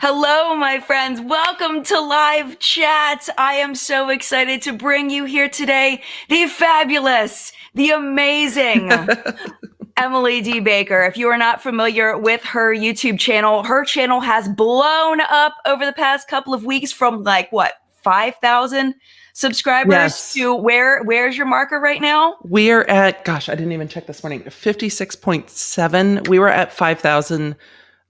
Hello, my friends. Welcome to Live Chat. I am so excited to bring you here today the fabulous, the amazing Emily D. Baker. If you are not familiar with her YouTube channel, her channel has blown up over the past couple of weeks from 5,000 subscribers to where's your marker right now? We're at, I didn't even check this morning, 56.7. We were at 5,000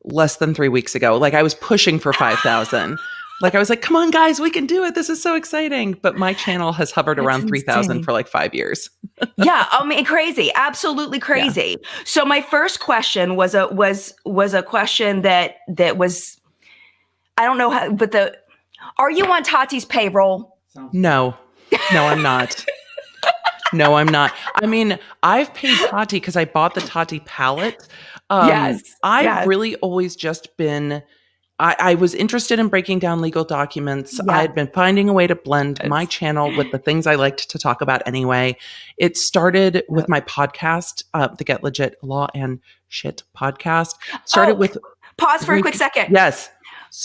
less than 3 weeks ago. I was pushing for 5,000. I was like, come on, guys, we can do it. This is so exciting. But my channel has hovered around 3,000 for 5 years. Yeah, crazy, absolutely crazy. Yeah. So my first question was a question that was, I don't know how, but are you on Tati's payroll? No, I'm not. No, I'm not. I mean, I've paid Tati because I bought the Tati palette. I've really always just been, I was interested in breaking down legal documents. Yeah. I had been finding a way to blend my channel with the things I liked to talk about anyway. It started with my podcast, the Get Legit Law and Shit podcast. Pause for a quick second. Yes.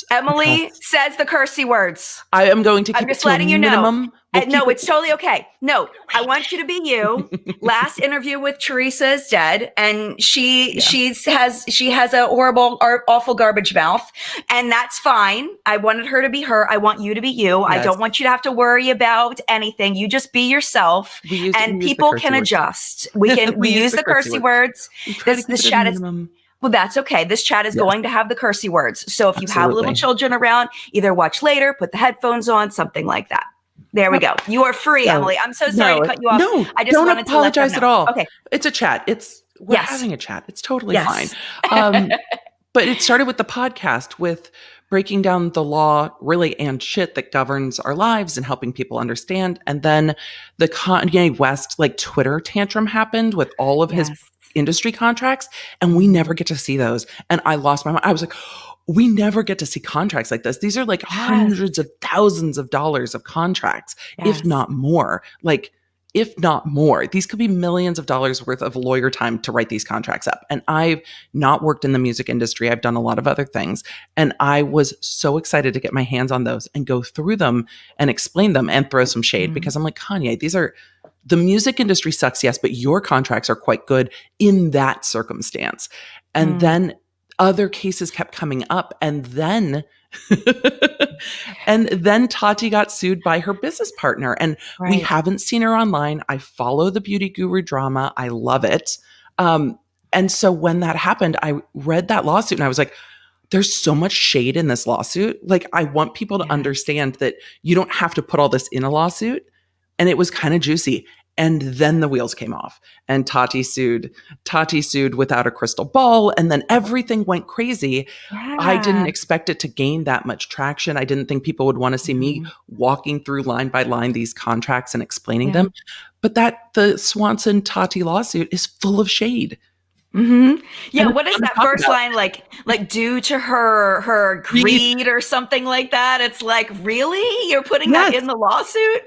Emily says the cursey words. I am going to keep it to a minimum. No, it's totally okay. No, I want you to be you. Last interview with Teresa is dead, and she has a horrible, awful garbage mouth, and that's fine. I wanted her to be her. I want you to be you. Yes. I don't want you to have to worry about anything. You just be yourself, and people can adjust. We use the cursey words. This chat is. Well, that's okay. This chat is going to have the cursey words. So if you have little children around, either watch later, put the headphones on, something like that. There we go. You are free, Emily. I'm so sorry to cut you off. No, I just don't wanted apologize to at all. Okay. It's a chat. We're having a chat. It's totally fine. But it started with the podcast, with breaking down the law really and shit that governs our lives and helping people understand. And then the Kanye West Twitter tantrum happened with all of his industry contracts, and we never get to see those. And I lost my mind. I was like, we never get to see contracts like this. These are hundreds of thousands of dollars of contracts, if not more. If not more. These could be millions of dollars worth of lawyer time to write these contracts up. And I've not worked in the music industry. I've done a lot of other things. And I was so excited to get my hands on those and go through them and explain them and throw some shade because I'm like, Kanye, the music industry sucks, yes, but your contracts are quite good in that circumstance. And then other cases kept coming up. And then Tati got sued by her business partner. And we haven't seen her online. I follow the beauty guru drama. I love it. And so when that happened, I read that lawsuit and I was like, there's so much shade in this lawsuit. I want people to understand that you don't have to put all this in a lawsuit. And it was kind of juicy. And then the wheels came off and Tati sued without a crystal ball. And then everything went crazy. Yeah. I didn't expect it to gain that much traction. I didn't think people would want to see me walking through line by line these contracts and explaining them. But the Swanson Tati lawsuit is full of shade. Mm-hmm. Yeah, what is that first line due to her greed or something like that? It's really? You're putting that in the lawsuit?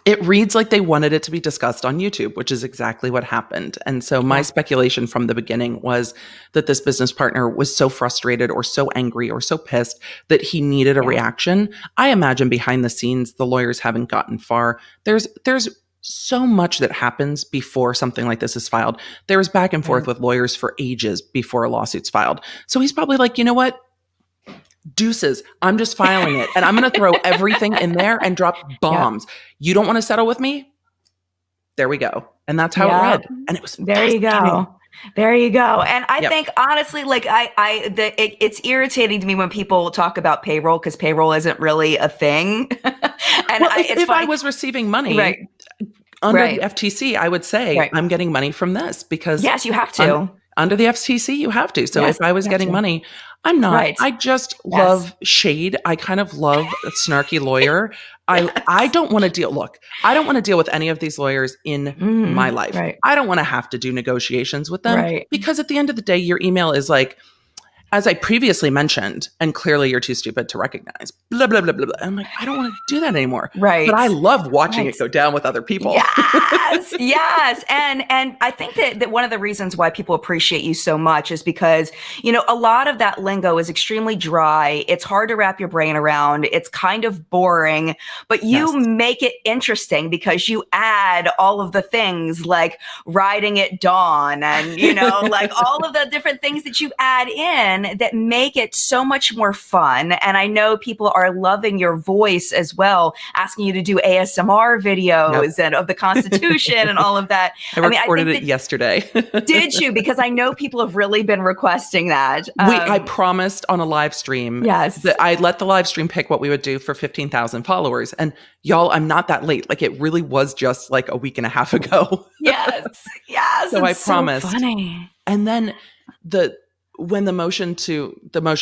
It reads like they wanted it to be discussed on YouTube, which is exactly what happened. And so my speculation from the beginning was that this business partner was so frustrated or so angry or so pissed that he needed a reaction. I imagine behind the scenes, the lawyers haven't gotten far. There's so much that happens before something like this is filed. There was back and forth with lawyers for ages before a lawsuit's filed. So he's probably like, you know what? Deuces, I'm just filing it and I'm going to throw everything in there and drop bombs. You don't want to settle with me? There we go. And that's how it read. And it was There you go. And I think honestly, it's irritating to me when people talk about payroll because payroll isn't really a thing. And if I was receiving money under the FTC, I would say I'm getting money from this because yes, you have to. Under the FTC, you have to. So if I was getting money, I'm not. I just love shade. I kind of love a snarky lawyer. I don't want to deal. Look, I don't want to deal with any of these lawyers in my life. I don't want to have to do negotiations with them because at the end of the day, your email is like, as I previously mentioned, and clearly you're too stupid to recognize, blah, blah, blah, blah, blah. I'm like, I don't want to do that anymore. Right. But I love watching it go down with other people. Yes. Yes. And I think that one of the reasons why people appreciate you so much is because, you know, a lot of that lingo is extremely dry. It's hard to wrap your brain around. It's kind of boring, but you make it interesting because you add all of the things like riding at dawn and, you know, like all of the different things that you add in that make it so much more fun. And I know people are loving your voice as well, asking you to do ASMR videos and of the Constitution and all of that. I recorded it yesterday. Did you? Because I know people have really been requesting that. I promised on a live stream that I let the live stream pick what we would do for 15,000 followers. And y'all, I'm not that late. Like it really was just like a week and a half ago. Yes. So I promised. So funny. And then when the motion,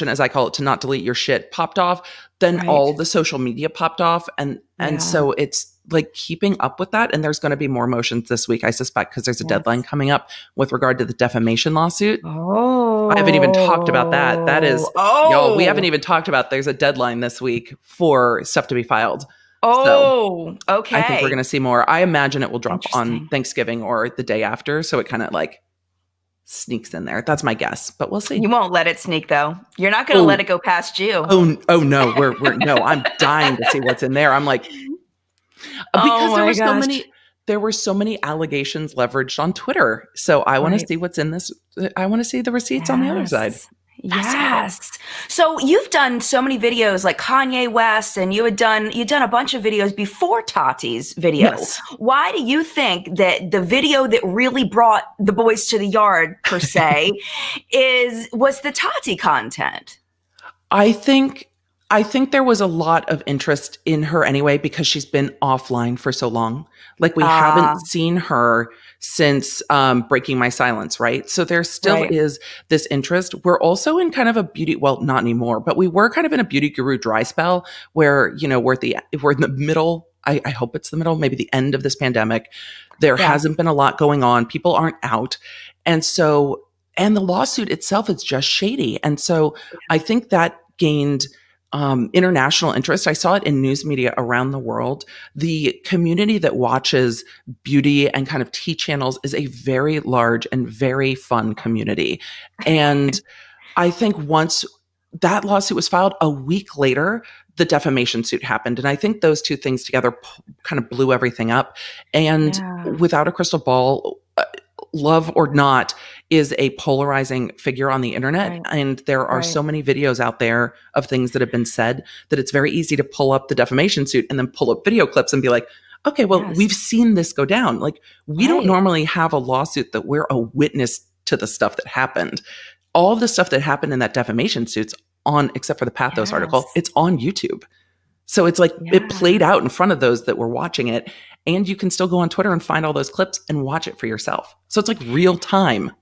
as I call it, to not delete your shit popped off, then all the social media popped off. And so it's like keeping up with that. And there's going to be more motions this week, I suspect, because there's a deadline coming up with regard to the defamation lawsuit. Oh, I haven't even talked about that. That is, y'all, we haven't even talked about, there's a deadline this week for stuff to be filed. Oh, so okay. I think we're going to see more. I imagine it will drop on Thanksgiving or the day after. So it kind of like sneaks in there. That's my guess, but we'll see. You won't let it sneak though. You're not going to let it go past you. Oh no, no, I'm dying to see what's in there. I'm like, because there were so many allegations leveraged on Twitter. So I want to see what's in this. I want to see the receipts on the other side. Yes. So you've done so many videos like Kanye West, and you'd done a bunch of videos before Tati's video. Yes. Why do you think that the video that really brought the boys to the yard, per se, was the Tati content? I think there was a lot of interest in her anyway, because she's been offline for so long. Like we haven't seen her since Breaking My Silence, right? So there still is this interest. We're also in kind of a beauty, well, not anymore, but we were kind of in a beauty guru dry spell where, you know, we're in the middle. I hope it's the middle, maybe the end of this pandemic. There hasn't been a lot going on. People aren't out. And the lawsuit itself is just shady. And so I think that gained international interest. I saw it in news media around the world. The community that watches beauty and kind of tea channels is a very large and very fun community. And I think once that lawsuit was filed, a week later, the defamation suit happened. And I think those two things together kind of blew everything up. And without a crystal ball, love or not is a polarizing figure on the internet. And there are so many videos out there of things that have been said that it's very easy to pull up the defamation suit and then pull up video clips and be like, okay, well, we've seen this go down. Like we don't normally have a lawsuit that we're a witness to the stuff that happened. All of the stuff that happened in that defamation suit's on, except for the Pathos article, it's on YouTube. So it's like it played out in front of those that were watching it. And you can still go on Twitter and find all those clips and watch it for yourself. So it's like real time.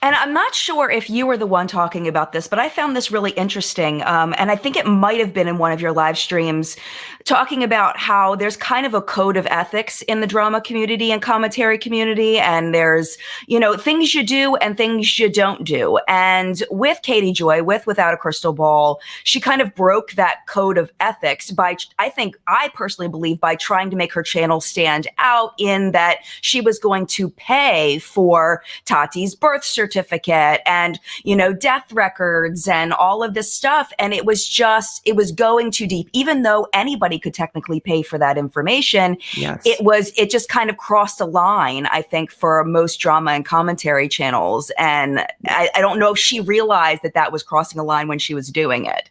And I'm not sure if you were the one talking about this, but I found this really interesting. And I think it might have been in one of your live streams, talking about how there's kind of a code of ethics in the drama community and commentary community. And there's, you know, things you do and things you don't do. And with Katie Joy, Without a Crystal Ball, she kind of broke that code of ethics by, I personally believe, by trying to make her channel stand out in that she was going to pay for Tati's birth certificate and, you know, death records and all of this stuff. And it was going too deep. Even though anybody could technically pay for that information, it just kind of crossed a line, I think, for most drama and commentary channels. And I don't know if she realized that was crossing a line when she was doing it.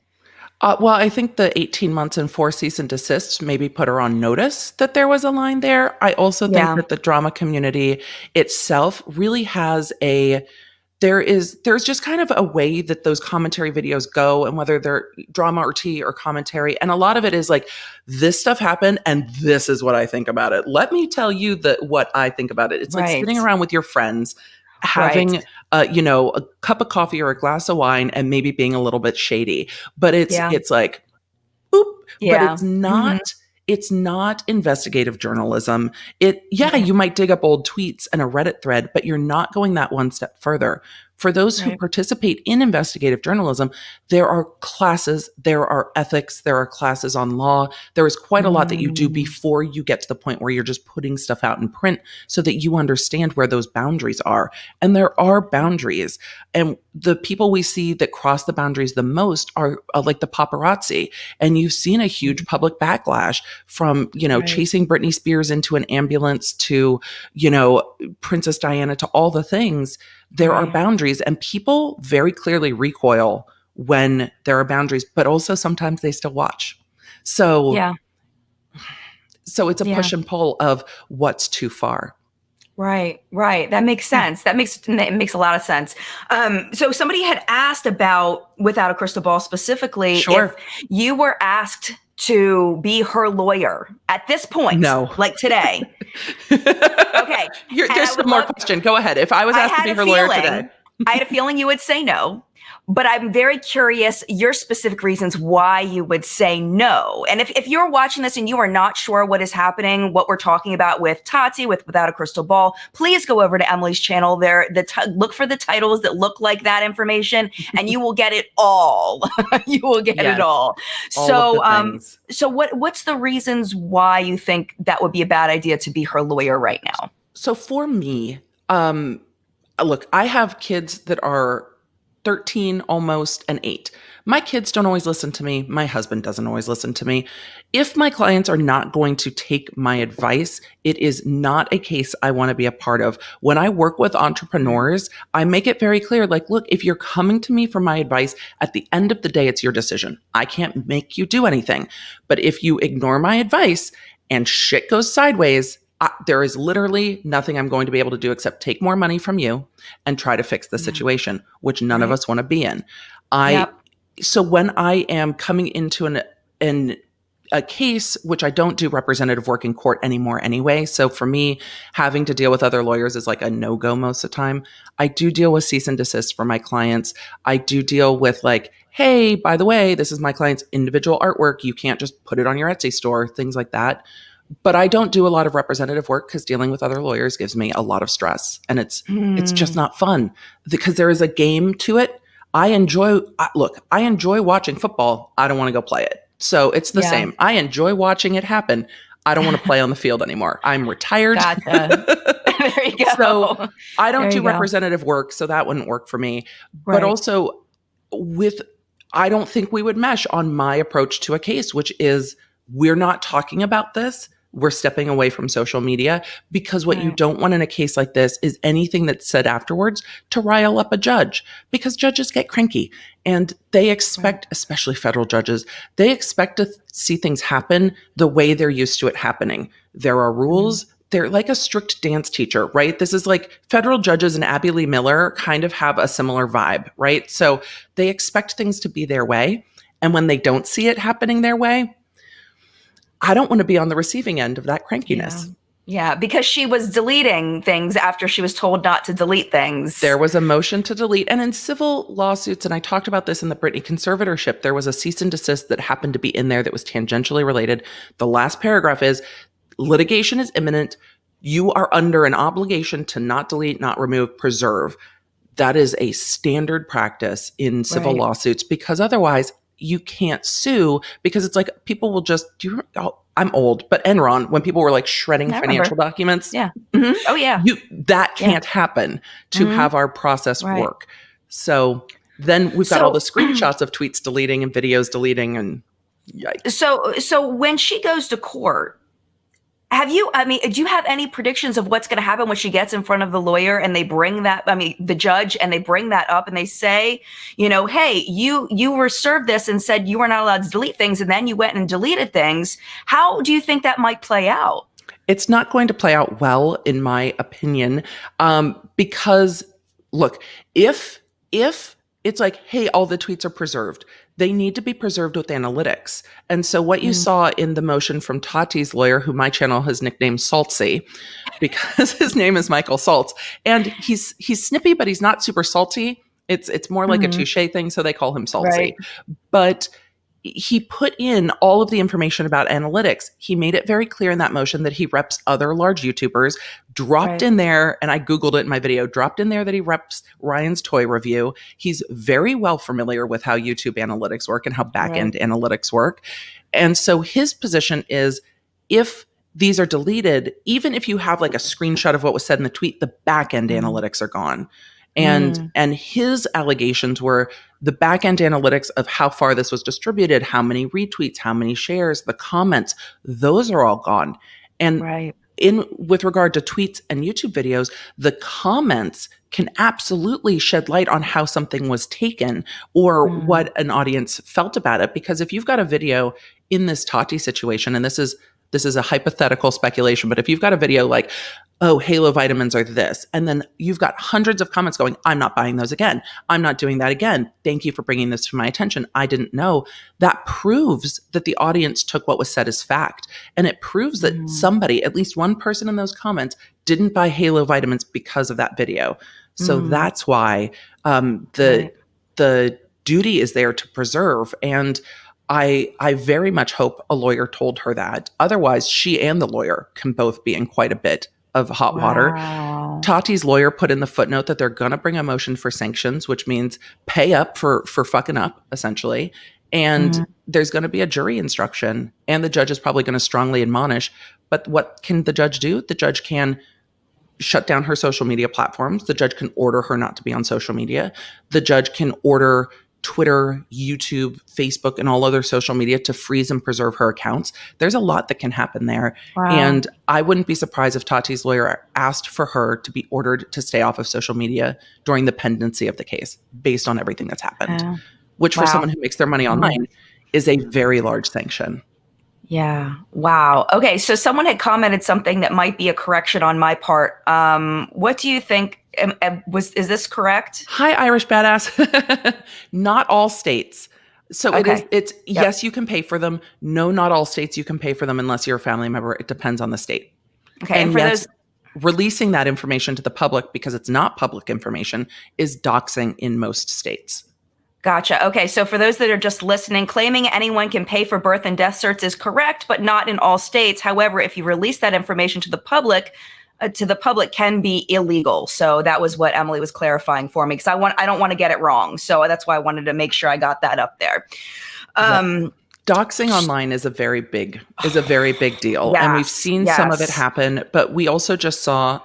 Well, I think the 18 months and 4 cease and desists maybe put her on notice that there was a line there. I also think that the drama community itself really has there's just kind of a way that those commentary videos go, and whether they're drama or tea or commentary. And a lot of it is like, this stuff happened and this is what I think about it. Let me tell you what I think about it. It's like sitting around with your friends, having a cup of coffee or a glass of wine and maybe being a little bit shady. But it's like, oop, but it's not. It's not investigative journalism. You might dig up old tweets and a Reddit thread, but you're not going that one step further. For those who participate in investigative journalism, there are classes, there are ethics, there are classes on law. There is quite a lot that you do before you get to the point where you're just putting stuff out in print so that you understand where those boundaries are. And there are boundaries. And the people we see that cross the boundaries the most are like the paparazzi. And you've seen a huge public backlash from, chasing Britney Spears into an ambulance to, Princess Diana to all the things. There are boundaries, and people very clearly recoil when there are boundaries, but also sometimes they still watch. So it's a push and pull of what's too far. Right. That makes sense. It makes a lot of sense. So somebody had asked about Without a Crystal Ball specifically, if you were asked to be her lawyer at this point. No. Like today. Okay. There's one more question. Go ahead. If I was asked to be her lawyer today. I had a feeling you would say no. But I'm very curious your specific reasons why you would say no. And if you're watching this and you are not sure what is happening, what we're talking about with Tati, Without a Crystal Ball, please go over to Emily's channel there. Look for the titles that look like that information, and you will get it all. You will get it all. So what's the reasons why you think that would be a bad idea to be her lawyer right now? So for me, look, I have kids that are 13, almost, and 8. My kids don't always listen to me. My husband doesn't always listen to me. If my clients are not going to take my advice, it is not a case I want to be a part of. When I work with entrepreneurs, I make it very clear, like, look, if you're coming to me for my advice, at the end of the day, it's your decision. I can't make you do anything. But if you ignore my advice and shit goes sideways, there is literally nothing I'm going to be able to do except take more money from you and try to fix the situation, which none of us want to be in. So when I am coming into a case, which I don't do representative work in court anymore anyway. So for me, having to deal with other lawyers is like a no-go most of the time. I do deal with cease and desist for my clients. I do deal with like, hey, by the way, this is my client's individual artwork. You can't just put it on your Etsy store, things like that. But I don't do a lot of representative work because dealing with other lawyers gives me a lot of stress, and it's just not fun because there is a game to it. I enjoy watching football. I don't want to go play it. So it's the same. I enjoy watching it happen. I don't want to play on the field anymore. I'm retired. Gotcha. There you go. So I don't do representative work. So that wouldn't work for me. Right. But also I don't think we would mesh on my approach to a case, which is we're not talking about this. We're stepping away from social media because what you don't want in a case like this is anything that's said afterwards to rile up a judge, because judges get cranky and they expect, especially federal judges, they expect to see things happen the way they're used to it happening. There are rules. They're like a strict dance teacher, right? This is like federal judges and Abby Lee Miller kind of have a similar vibe, right? So they expect things to be their way. And when they don't see it happening their way, I don't want to be on the receiving end of that crankiness. Yeah, because she was deleting things after she was told not to delete things. There was a motion to delete. And in civil lawsuits, and I talked about this in the Britney conservatorship, there was a cease and desist that happened to be in there that was tangentially related. The last paragraph is, litigation is imminent. You are under an obligation to not delete, not remove, preserve. That is a standard practice in civil lawsuits, because otherwise you can't sue, because it's like people will just I'm old, but Enron, when people were like shredding financial documents. Yeah. Mm-hmm. Oh yeah. That can't happen to have our process work. So then we've got all the screenshots of tweets deleting and videos deleting, and yikes. So when she goes to court, do you have any predictions of what's going to happen when she gets in front of the lawyer and they bring that, the judge, and they bring that up and they say, hey, you were served this and said you were not allowed to delete things, and then you went and deleted things. How do you think that might play out? It's not going to play out well, in my opinion, because look, if it's like, hey, all the tweets are preserved, they need to be preserved with analytics. And so what you saw in the motion from Tati's lawyer, who my channel has nicknamed Saltsy, because his name is Michael Saltz, and he's snippy, but he's not super salty. It's more like a touche thing, so they call him Saltsy. Right. But he put in all of the information about analytics. He made it very clear in that motion that he reps other large YouTubers, dropped in there, and I Googled it in my video, dropped in there that he reps Ryan's toy review. He's very well familiar with how YouTube analytics work and how back-end analytics work. And so his position is, if these are deleted, even if you have like a screenshot of what was said in the tweet, the back-end analytics are gone. And his allegations were the back-end analytics of how far this was distributed, how many retweets, how many shares, the comments, those are all gone. And with regard to tweets and YouTube videos, the comments can absolutely shed light on how something was taken or what an audience felt about it. Because if you've got a video in this Tati situation, and this is a hypothetical speculation, but if you've got a video like, oh, Halo vitamins are this, and then you've got hundreds of comments going, I'm not buying those again. I'm not doing that again. Thank you for bringing this to my attention. I didn't know. That proves that the audience took what was said as fact. And it proves that somebody, at least one person in those comments, didn't buy Halo vitamins because of that video. So that's why the duty is there to preserve. And I very much hope a lawyer told her that. Otherwise, she and the lawyer can both be in quite a bit of hot water. Tati's lawyer put in the footnote that they're going to bring a motion for sanctions, which means pay up for fucking up, essentially. And there's going to be a jury instruction, and the judge is probably going to strongly admonish. But what can the judge do? The judge can shut down her social media platforms. The judge can order her not to be on social media. The judge can order Twitter, YouTube, Facebook, and all other social media to freeze and preserve her accounts. There's a lot that can happen there. And I wouldn't be surprised if Tati's lawyer asked for her to be ordered to stay off of social media during the pendency of the case, based on everything that's happened, which for someone who makes their money online is a very large sanction. Yeah. Wow. Okay. So someone had commented something that might be a correction on my part. What do you think? Is this correct? Hi, Irish badass. Not all states. So it's yes, you can pay for them. No, not all states you can pay for them unless you're a family member. It depends on the state. Okay. And for those releasing that information to the public, because it's not public information, is doxing in most states. Gotcha. Okay. So for those that are just listening, claiming anyone can pay for birth and death certs is correct, but not in all states. However, if you release that information to the public can be illegal. So that was what Emily was clarifying for me, because I don't want to get it wrong. So that's why I wanted to make sure I got that up there. Doxing online is a very big deal. And we've seen some of it happen, but we also just saw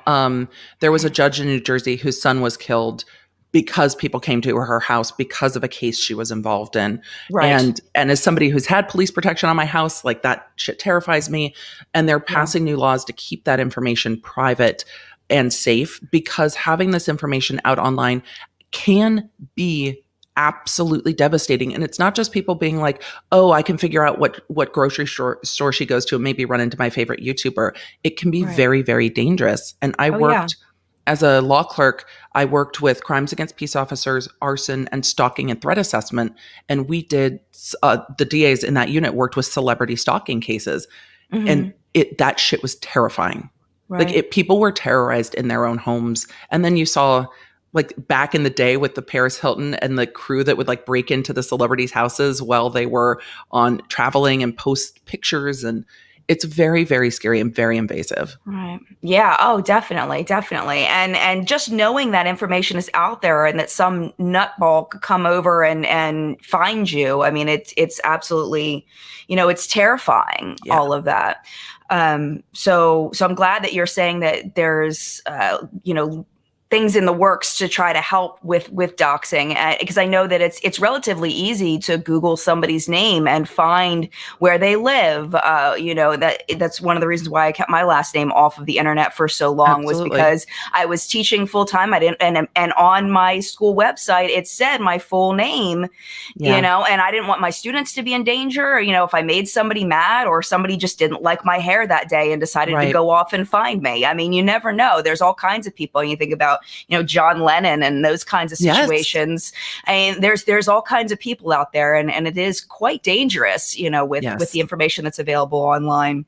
there was a judge in New Jersey whose son was killed because people came to her house because of a case she was involved in. And as somebody who's had police protection on my house, like, that shit terrifies me. And they're passing new laws to keep that information private and safe, because having this information out online can be absolutely devastating. And it's not just people being like, oh, I can figure out what grocery store she goes to and maybe run into my favorite YouTuber. It can be very, very dangerous. And I worked as a law clerk, I worked with crimes against peace officers, arson, and stalking and threat assessment. And we did, the DAs in that unit worked with celebrity stalking cases. And that shit was terrifying. Like, people were terrorized in their own homes. And then you saw, like, back in the day with the Paris Hilton and the crew that would, like, break into the celebrities' houses while they were on traveling and post pictures, and it's very, very scary and very invasive. Right. Yeah. Oh, definitely. Definitely. And just knowing that information is out there and that some nutball could come over and find you. I mean, it's absolutely, it's terrifying, all of that. So I'm glad that you're saying that there's, things in the works to try to help with doxing, because I know that it's relatively easy to Google somebody's name and find where they live. That's one of the reasons why I kept my last name off of the internet for so long. Was because I was teaching full time. I didn't, and on my school website it said my full name, and I didn't want my students to be in danger. If I made somebody mad or somebody just didn't like my hair that day and decided to go off and find me. I mean, you never know. There's all kinds of people. And you think about John Lennon and those kinds of situations. And there's all kinds of people out there, and it is quite dangerous, with the information that's available online.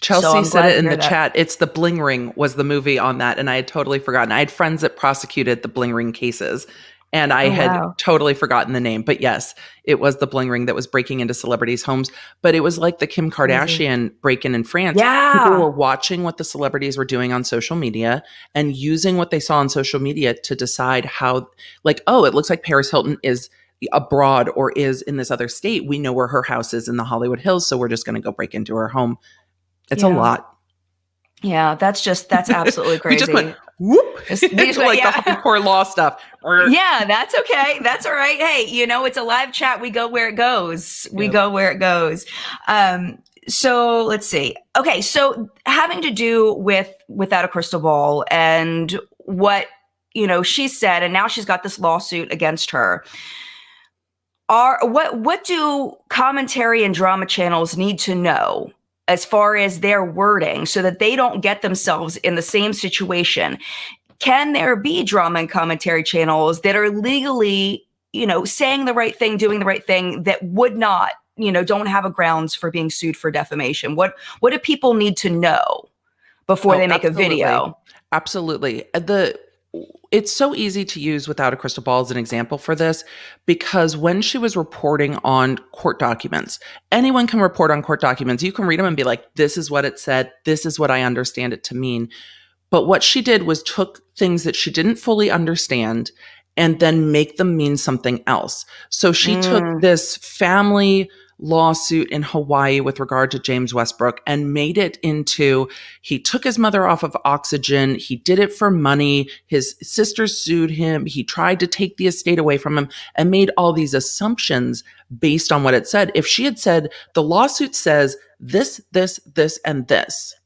Chelsea said it in the chat. It's The Bling Ring was the movie on that, and I had totally forgotten. I had friends that prosecuted the Bling Ring cases, And I had wow. totally forgotten the name. But yes, it was the bling ring that was breaking into celebrities' homes. But it was like the Kim Kardashian break-in in France. People Yeah. were watching what the celebrities were doing on social media and using what they saw on social media to decide how, like, oh, it looks like Paris Hilton is abroad or is in this other state. We know where her house is in the Hollywood Hills, so we're just going to go break into her home. It's a lot. Yeah, that's absolutely crazy. We just went whoop into like the hardcore law stuff. Yeah, that's okay. That's all right. Hey, it's a live chat. We go where it goes. We go where it goes. So let's see. Okay, so having to do with Without a Crystal Ball and what she said, and now she's got this lawsuit against her. What do commentary and drama channels need to know as far as their wording so that they don't get themselves in the same situation? Can there be drama and commentary channels that are legally, saying the right thing, doing the right thing, that would not, don't have a grounds for being sued for defamation? What do people need to know before they make a video? Absolutely. It's so easy to use Without a Crystal Ball as an example for this, because when she was reporting on court documents, anyone can report on court documents. You can read them and be like, this is what it said. This is what I understand it to mean. But what she did was took things that she didn't fully understand and then make them mean something else. So she took this family lawsuit in Hawaii with regard to James Westbrook and made it into, he took his mother off of oxygen. He did it for money. His sister sued him. He tried to take the estate away from him and made all these assumptions based on what it said. If she had said, the lawsuit says this, this, this, and this,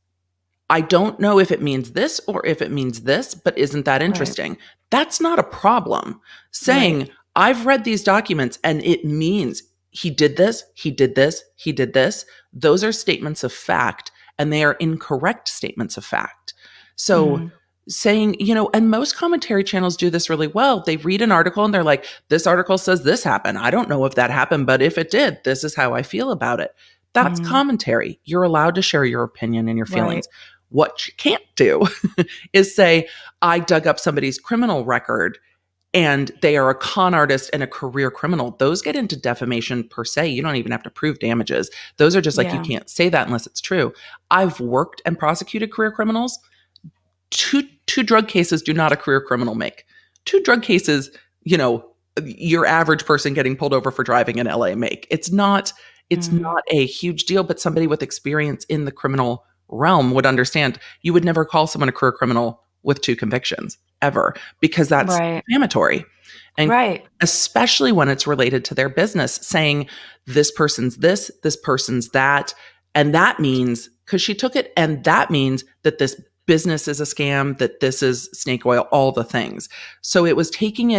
I don't know if it means this or if it means this, but isn't that interesting? Right. That's not a problem. Saying, I've read these documents and it means he did this, he did this, he did this. Those are statements of fact, and they are incorrect statements of fact. So saying, and most commentary channels do this really well. They read an article and they're like, this article says this happened. I don't know if that happened, but if it did, this is how I feel about it. That's commentary. You're allowed to share your opinion and your feelings. Right. What you can't do is say, I dug up somebody's criminal record and they are a con artist and a career criminal. Those get into defamation per se. You don't even have to prove damages. Those are just like, you can't say that unless it's true. I've worked and prosecuted career criminals. Two drug cases do not a career criminal make. 2 drug cases, your average person getting pulled over for driving in LA make. It's not a huge deal, but somebody with experience in the criminal realm would understand. You would never call someone a career criminal with 2 convictions ever, because that's defamatory. And especially when it's related to their business, saying this person's this person's that. And that means, because she took it, and that means that this business is a scam, that this is snake oil, all the things. So it was taking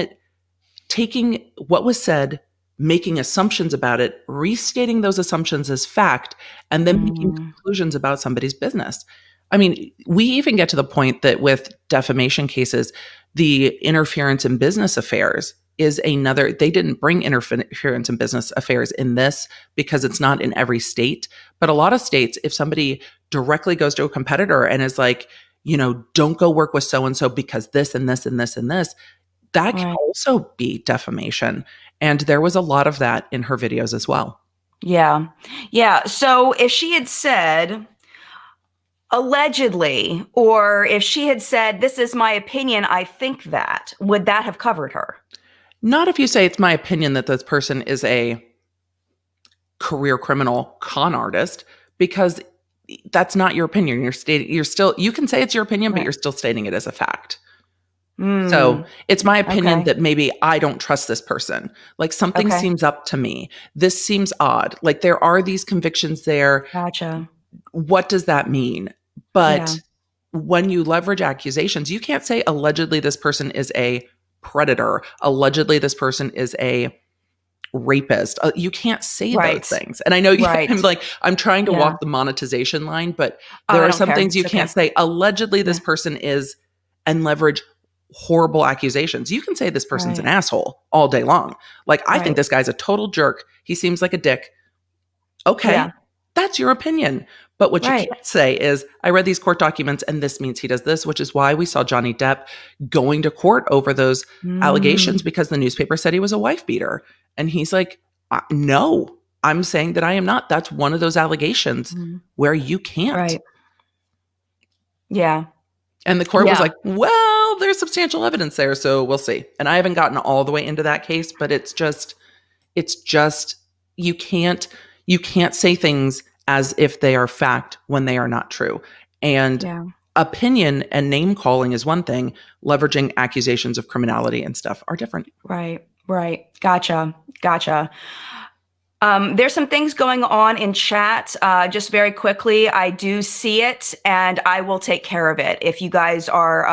what was said, making assumptions about it, restating those assumptions as fact, and then making conclusions about somebody's business. I mean, we even get to the point that with defamation cases, the interference in business affairs is another. They didn't bring interference in business affairs in this because it's not in every state. But a lot of states, if somebody directly goes to a competitor and is like, don't go work with so-and-so because this and this and this and this, that can also be defamation. And there was a lot of that in her videos as well. Yeah. Yeah. So if she had said, allegedly, or if she had said, this is my opinion, I think that, would that have covered her? Not if you say it's my opinion that this person is a career criminal con artist, because that's not your opinion. You can say it's your opinion, but you're still stating it as a fact. So it's my opinion that maybe I don't trust this person. Like something seems up to me. This seems odd. Like there are these convictions there. Gotcha. What does that mean? But when you leverage accusations, you can't say allegedly this person is a predator. Allegedly this person is a rapist. You can't say those things. And I know I'm trying to walk the monetization line, but there are some things you can't say. Allegedly this person is, and leverage horrible accusations. You can say this person's an asshole all day long. Like, I think this guy's a total jerk. He seems like a dick. Okay. That's your opinion. But what you can't say is, I read these court documents and this means he does this, which is why we saw Johnny Depp going to court over those allegations, because the newspaper said he was a wife beater. And he's like, no, I'm saying that I am not. That's one of those allegations where you can't. Right. Yeah. And the court was like, well, there's substantial evidence there, so we'll see. And I haven't gotten all the way into that case, but it's just you can't say things as if they are fact when they are not true. And opinion and name calling is one thing. Leveraging accusations of criminality and stuff are different. Right. Gotcha. There's some things going on in chat. Just very quickly, I do see it and I will take care of it. If you guys are,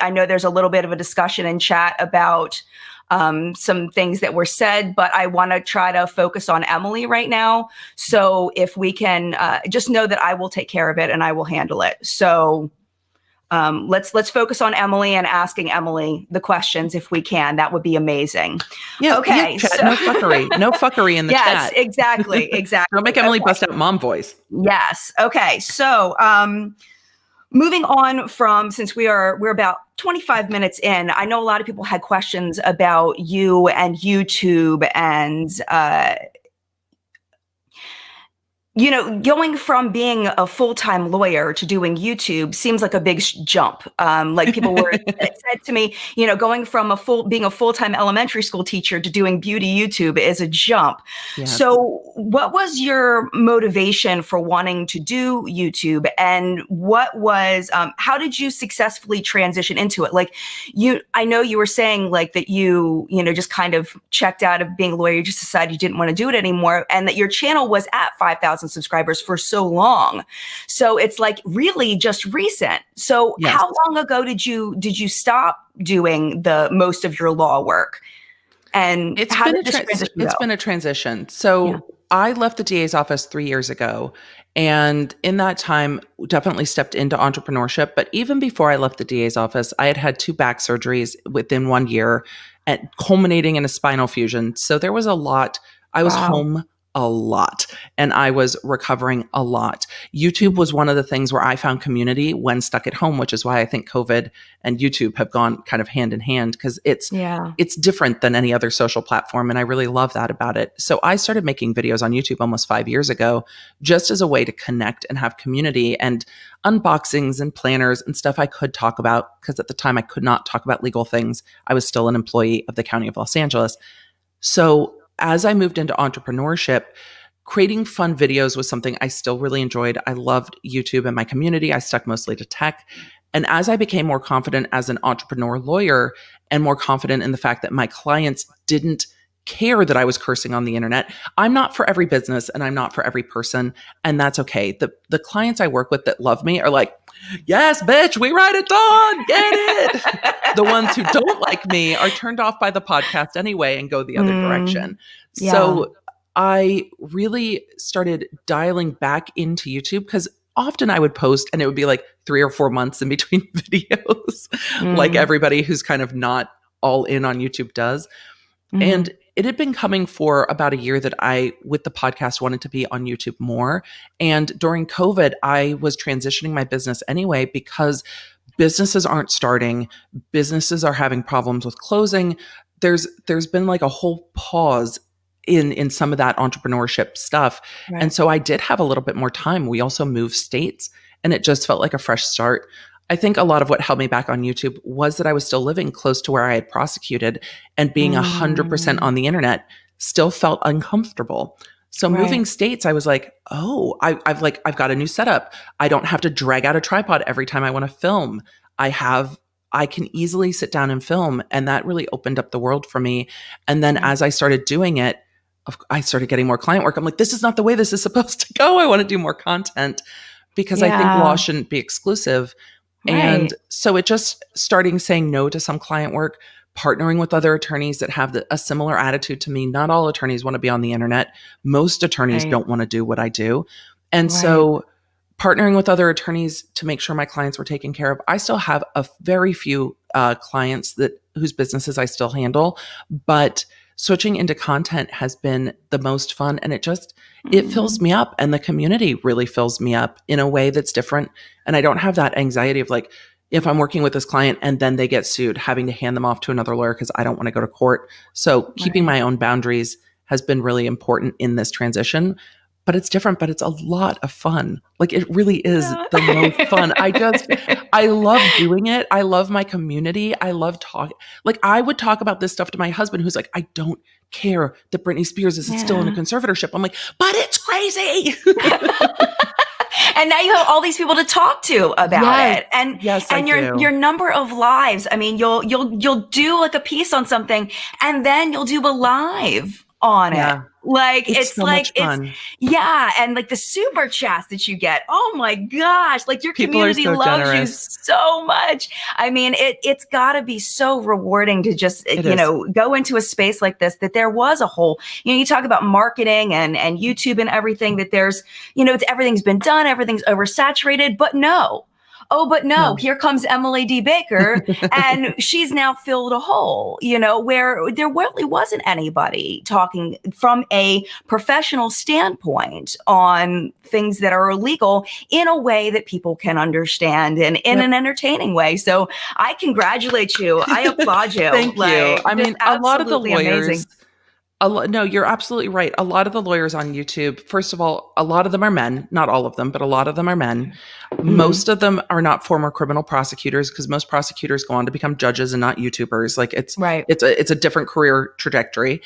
I know there's a little bit of a discussion in chat about some things that were said, but I want to try to focus on Emily right now. So if we can just know that I will take care of it and I will handle it. So let's focus on Emily and asking Emily the questions if we can. That would be amazing. Yeah. Okay. Chat, so, no fuckery in the chat. Yes, exactly. Don't make Emily bust out mom voice. Yes. Okay. So, moving on from, since we're about 25 minutes in, I know a lot of people had questions about you and YouTube and, going from being a full-time lawyer to doing YouTube seems like a big jump. Like people said to me, going from being a full-time elementary school teacher to doing beauty YouTube is a jump. Yes. So what was your motivation for wanting to do YouTube, and how did you successfully transition into it? Like I know you were saying like that you just kind of checked out of being a lawyer, you just decided you didn't want to do it anymore, and that your channel was at 5,000 subscribers for so long. So it's like really just recent. So How long ago did you stop doing the most of your law work? And it's been a transition. So I left the DA's office 3 years ago. And in that time, definitely stepped into entrepreneurship. But even before I left the DA's office, I had 2 back surgeries within 1 year, and culminating in a spinal fusion. So there was a lot. I was home a lot, and I was recovering a lot. YouTube was one of the things where I found community when stuck at home, which is why I think COVID and YouTube have gone kind of hand in hand, because it's different than any other social platform. And I really love that about it. So I started making videos on YouTube almost 5 years ago, just as a way to connect and have community, and unboxings and planners and stuff I could talk about, because at the time I could not talk about legal things. I was still an employee of the County of Los Angeles. So as I moved into entrepreneurship, creating fun videos was something I still really enjoyed. I loved YouTube and my community. I stuck mostly to tech. And as I became more confident as an entrepreneur lawyer, and more confident in the fact that my clients didn't care that I was cursing on the internet. I'm not for every business and I'm not for every person, and that's okay. The clients I work with that love me are like, yes, bitch, we ride it on, get it. The ones who don't like me are turned off by the podcast anyway and go the other direction. Yeah. So I really started dialing back into YouTube, because often I would post and it would be like 3 or 4 months in between videos, like everybody who's kind of not all in on YouTube does. And it had been coming for about a year that I, with the podcast, wanted to be on YouTube more. And during COVID, I was transitioning my business anyway, because businesses aren't starting. Businesses are having problems with closing. There's been like a whole pause in some of that entrepreneurship stuff. Right. And so I did have a little bit more time. We also moved states, and it just felt like a fresh start. I think a lot of what held me back on YouTube was that I was still living close to where I had prosecuted, and being 100% on the internet still felt uncomfortable. So moving states, I was like, oh, I've got a new setup. I don't have to drag out a tripod every time I want to film. I can easily sit down and film. And that really opened up the world for me. And then as I started doing it, I started getting more client work. I'm like, this is not the way this is supposed to go. I want to do more content, because I think law shouldn't be exclusive. Right. And so it just starting saying no to some client work, partnering with other attorneys that have a similar attitude to me. Not all attorneys want to be on the internet. Most attorneys don't want to do what I do. And so partnering with other attorneys to make sure my clients were taken care of. I still have a very few clients whose businesses I still handle, but switching into content has been the most fun, and it fills me up, and the community really fills me up in a way that's different. And I don't have that anxiety of like, if I'm working with this client and then they get sued, having to hand them off to another lawyer because I don't want to go to court. So keeping my own boundaries has been really important in this transition. But it's different, but it's a lot of fun. Like, it really is the most fun. I love doing it. I love my community. I love talking. Like, I would talk about this stuff to my husband, who's like, I don't care that Britney Spears is still in a conservatorship. I'm like, but it's crazy. And now you have all these people to talk to about it. And your number of lives. I mean, you'll do like a piece on something, and then you'll do a live on it. Like, it's so like, and like the super chats that you get. Oh my gosh. Like, your community loves you so much. I mean, it's gotta be so rewarding to just, go into a space like this, that there was a whole, you talk about marketing and YouTube and everything, that there's, everything's been done, everything's oversaturated, but no. Oh, but no, here comes Emily D. Baker, and she's now filled a hole, where there really wasn't anybody talking from a professional standpoint on things that are illegal in a way that people can understand and in an entertaining way. So I congratulate you. I applaud you. Thank you. I mean, a lot of the lawyers... Amazing. No, you're absolutely right. A lot of the lawyers on YouTube, first of all, a lot of them are men, not all of them, but a lot of them are men. Mm-hmm. Most of them are not former criminal prosecutors, because most prosecutors go on to become judges and not YouTubers. Like, it's a different career trajectory.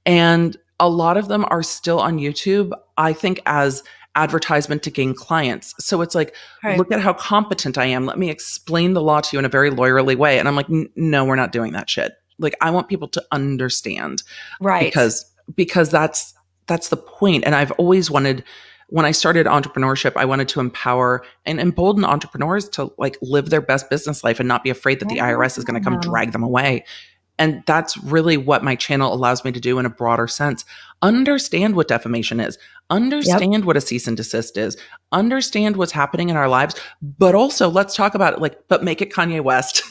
And a lot of them are still on YouTube, I think, as advertisement to gain clients. So it's like, look at how competent I am. Let me explain the law to you in a very lawyerly way. And I'm like, no, we're not doing that shit. Like, I want people to understand, because that's the point. And I've always wanted, when I started entrepreneurship, I wanted to empower and embolden entrepreneurs to like live their best business life and not be afraid that the IRS is going to come drag them away. And that's really what my channel allows me to do in a broader sense. Understand what defamation is. Understand what a cease and desist is. Understand what's happening in our lives. But also, let's talk about it, like, but make it Kanye West.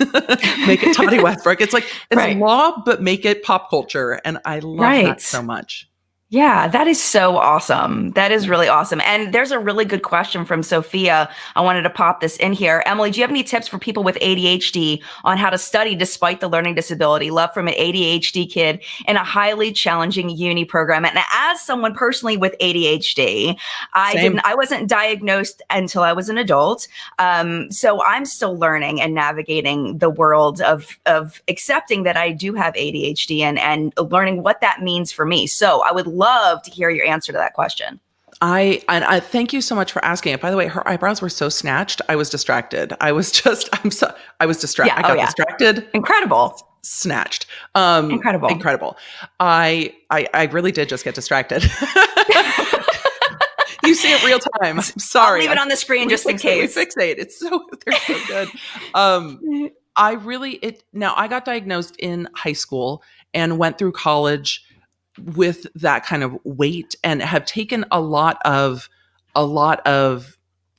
Make it Tati Westbrook. It's like, it's law, but make it pop culture. And I love that so much. Yeah, that is so awesome. That is really awesome. And there's a really good question from Sophia. I wanted to pop this in here. Emily, do you have any tips for people with ADHD on how to study despite the learning disability? Love from an ADHD kid in a highly challenging uni program. And as someone personally with ADHD, I wasn't diagnosed until I was an adult. So I'm still learning and navigating the world of accepting that I do have ADHD and learning what that means for me. So I would love to hear your answer to that question. I thank you so much for asking it. By the way, her eyebrows were so snatched. I was distracted. I was distracted. I got distracted. Incredible. Snatched. Incredible. I really did just get distracted. You see it real time. I'm sorry. I'll leave it on the screen just in case. Fixate. They're so good. Now I got diagnosed in high school and went through college with that kind of weight, and have taken a lot of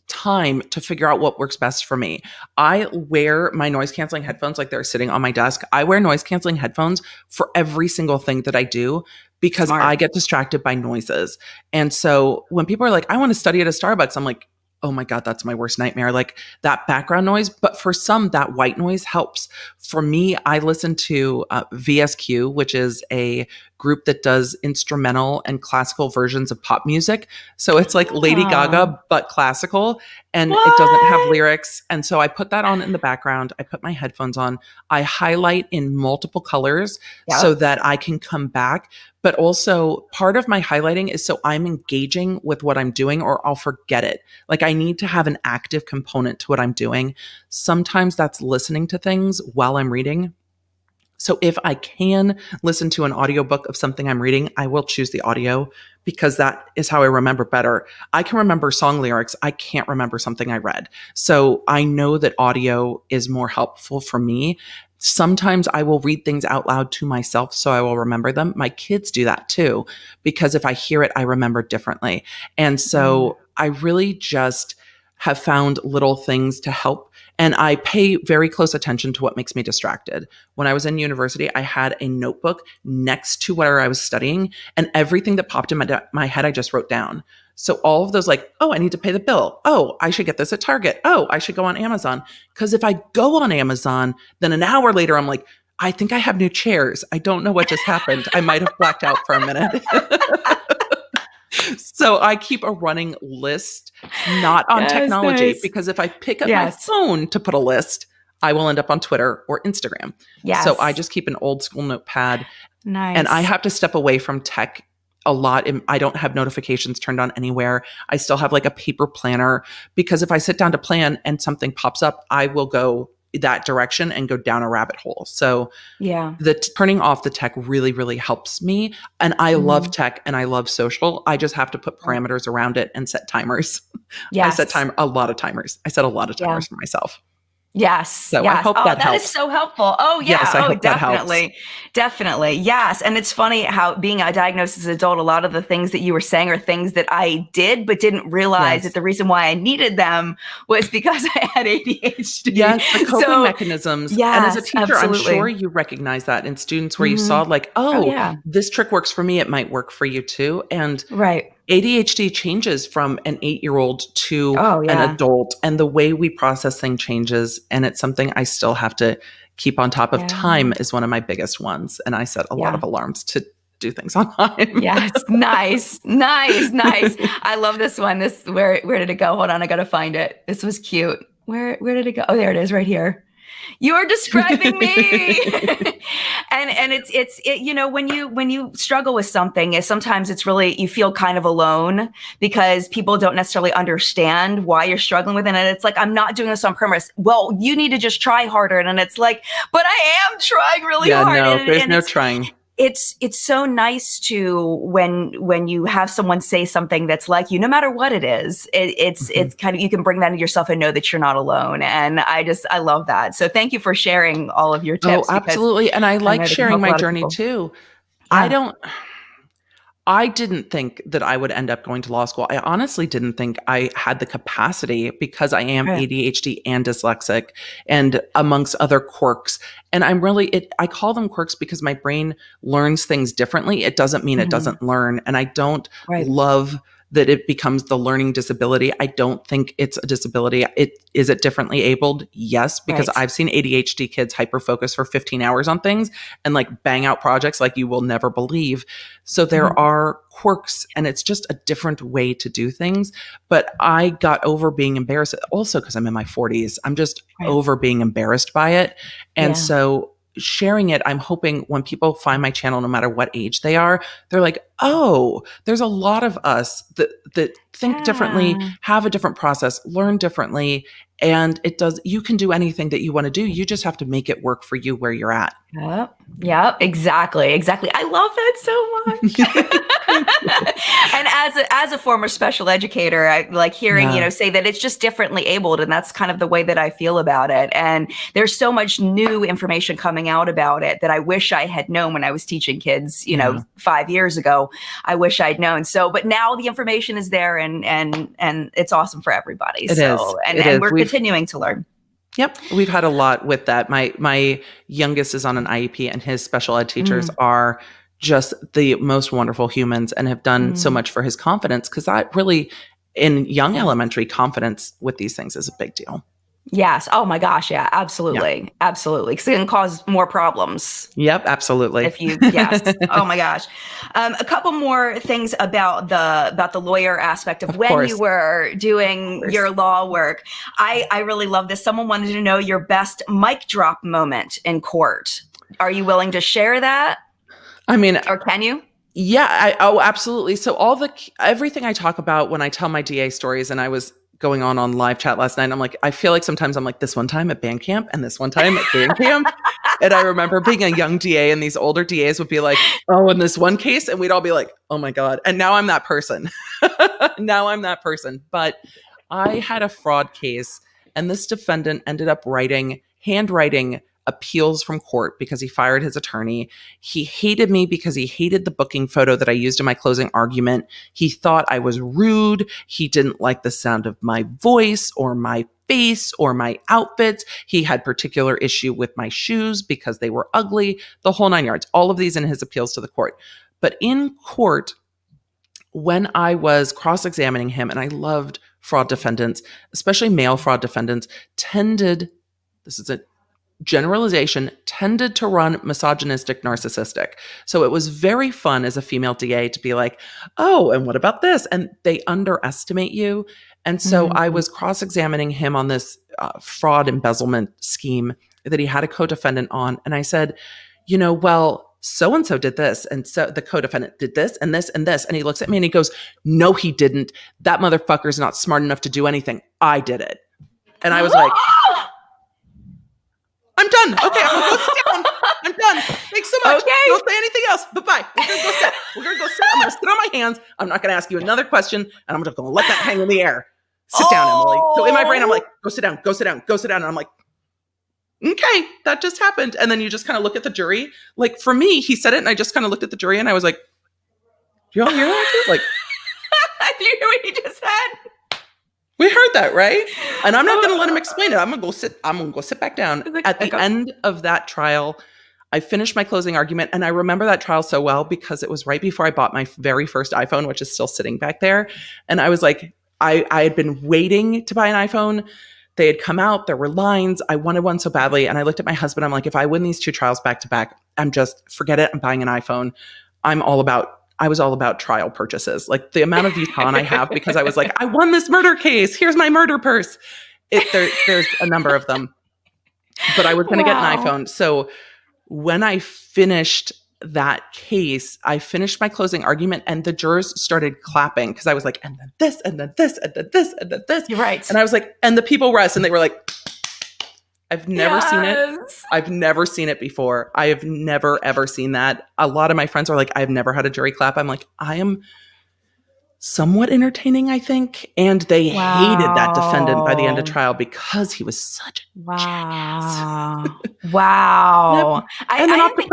time to figure out what works best for me. I wear my noise canceling headphones like they're sitting on my desk. I wear noise canceling headphones for every single thing that I do, because I get distracted by noises. And so when people are like, I want to study at a Starbucks, I'm like, oh my God, that's my worst nightmare. Like, that background noise. But for some, that white noise helps. For me, I listen to VSQ, which is a group that does instrumental and classical versions of pop music. So it's like Lady Gaga, but classical, and it doesn't have lyrics. And so I put that on in the background. I put my headphones on. I highlight in multiple colors so that I can come back. But also, part of my highlighting is so I'm engaging with what I'm doing, or I'll forget it. Like, I need to have an active component to what I'm doing. Sometimes that's listening to things while I'm reading. So if I can listen to an audiobook of something I'm reading, I will choose the audio, because that is how I remember better. I can remember song lyrics. I can't remember something I read. So I know that audio is more helpful for me. Sometimes I will read things out loud to myself so I will remember them. My kids do that too, because if I hear it, I remember differently. And so I really just have found little things to help. And I pay very close attention to what makes me distracted. When I was in university, I had a notebook next to where I was studying, and everything that popped in my head, I just wrote down. So all of those like, oh, I need to pay the bill. Oh, I should get this at Target. Oh, I should go on Amazon. Because if I go on Amazon, then an hour later, I'm like, I think I have new chairs. I don't know what just happened. I might have blacked out for a minute. So I keep a running list, not on technology, because if I pick up my phone to put a list, I will end up on Twitter or Instagram. So I just keep an old school notepad. And I have to step away from tech a lot. I don't have notifications turned on anywhere. I still have like a paper planner, because if I sit down to plan and something pops up, I will go that direction and go down a rabbit hole. So turning off the tech really, really helps me. And I love tech and I love social. I just have to put parameters around it and set timers. I set a lot of timers. I set a lot of timers for myself. Yes. So I hope that helps. That is so helpful. Oh yeah. Yes, I hope definitely. Definitely. Yes. And it's funny how being diagnosed as an adult, a lot of the things that you were saying are things that I did, but didn't realize that the reason why I needed them was because I had ADHD. Yes. The coping mechanisms. Yes, and as a teacher, absolutely. I'm sure you recognize that in students where you saw like, this trick works for me. It might work for you too. And ADHD changes from an 8-year-old to an adult, and the way we process things changes. And it's something I still have to keep on top of. Time is one of my biggest ones. And I set a lot of alarms to do things on time. Yes. Nice. I love this one. Where did it go? Hold on. I got to find it. This was cute. Where did it go? Oh, there it is right here. You are describing me. and it's you know, when you struggle with something, sometimes it's really, you feel kind of alone because people don't necessarily understand why you're struggling with it. And it's like, I'm not doing this on purpose. Well, you need to just try harder. And it's like, but I am trying really hard. No, there's no trying. It's so nice to when you have someone say something that's like you, no matter what it is, it's kind of, you can bring that into yourself and know that you're not alone. And I love that. So thank you for sharing all of your tips. Oh, absolutely. And I like sharing my journey too. I didn't think that I would end up going to law school. I honestly didn't think I had the capacity, because I am ADHD and dyslexic and amongst other quirks. And I call them quirks because my brain learns things differently. It doesn't mean it doesn't learn. And I don't love that it becomes the learning disability. I don't think it's a disability. Is it differently abled? Yes, because I've seen ADHD kids hyper-focus for 15 hours on things and like bang out projects like you will never believe. So there are quirks, and it's just a different way to do things. But I got over being embarrassed also because I'm in my 40s. I'm just over being embarrassed by it. And so sharing it, I'm hoping when people find my channel, no matter what age they are, they're like, oh, there's a lot of us that think differently, have a different process, learn differently. And you can do anything that you want to do. You just have to make it work for you where you're at. Yep. Exactly. I love that so much. And as a former special educator, I like hearing, say that it's just differently abled. And that's kind of the way that I feel about it. And there's so much new information coming out about it that I wish I had known when I was teaching kids, 5 years ago. I wish I'd known. So, but now the information is there, and it's awesome for everybody. It is. And we're continuing to learn. Yep. We've had a lot with that. My youngest is on an IEP, and his special ed teachers are just the most wonderful humans and have done so much for his confidence, because that really, in young elementary, confidence with these things is a big deal. Yes. Oh my gosh. Yeah, absolutely. Yeah. Absolutely. Because it can cause more problems. Yep. Absolutely. Yes. Oh my gosh. A couple more things about the lawyer aspect of when you were doing your law work. I really love this. Someone wanted to know your best mic drop moment in court. Are you willing to share that? I mean, or can you? Yeah. Absolutely. So everything I talk about when I tell my DA stories, and I was going on live chat last night, I'm like, I feel like sometimes I'm like, this one time at band camp and this one time at band camp. And I remember being a young DA, and these older DAs would be like, oh, in this one case, and we'd all be like, oh my God. And now I'm that person. But I had a fraud case, and this defendant ended up handwriting appeals from court because he fired his attorney. He hated me because he hated the booking photo that I used in my closing argument. He thought I was rude. He didn't like the sound of my voice or my face or my outfits. He had particular issue with my shoes because they were ugly, the whole 9 yards, all of these in his appeals to the court. But in court, when I was cross-examining him, and I loved fraud defendants, especially male fraud defendants, this is a generalization, tended to run misogynistic, narcissistic. So it was very fun as a female DA to be like, oh, and what about this? And they underestimate you. And so I was cross-examining him on this fraud embezzlement scheme that he had a co-defendant on. And I said, well, so-and-so did this. And so the co-defendant did this and this and this. And he looks at me and he goes, no, he didn't. That motherfucker's not smart enough to do anything. I did it. And I was like, I'm done. Okay, I'm going to go sit down. I'm done. Thanks so much. Okay. Don't say anything else. Bye-bye. We're going to go sit. I'm going to sit on my hands. I'm not going to ask you another question. And I'm just going to let that hang in the air. Sit down, Emily. So in my brain, I'm like, go sit down, go sit down, go sit down. And I'm like, okay, that just happened. And then you just kind of look at the jury. Like for me, he said it and I just kind of looked at the jury and I was like, do y'all hear that? Like, do you hear what he just said? We heard that, right? And I'm not going to let him explain it. I'm going to go sit back down. At the end of that trial, I finished my closing argument. And I remember that trial so well because it was right before I bought my very first iPhone, which is still sitting back there. And I was like, I had been waiting to buy an iPhone. They had come out. There were lines. I wanted one so badly. And I looked at my husband. I'm like, if I win these 2 trials back to back, forget it. I'm buying an iPhone. I was all about trial purchases. Like the amount of Vuitton I have because I was like, I won this murder case. Here's my murder purse. There's a number of them. But I was going to get an iPhone. So when I finished that case, I finished my closing argument and the jurors started clapping because I was like, and then this, and then this, and then this, and then this. You're right. And I was like, and the people rest. And they were like, I've never seen it. I've never seen it before. I have never, ever seen that. A lot of my friends are like, I've never had a jury clap. I'm like, I am somewhat entertaining, I think. And they hated that defendant by the end of trial because he was such a jackass. Wow. Yep. I don't think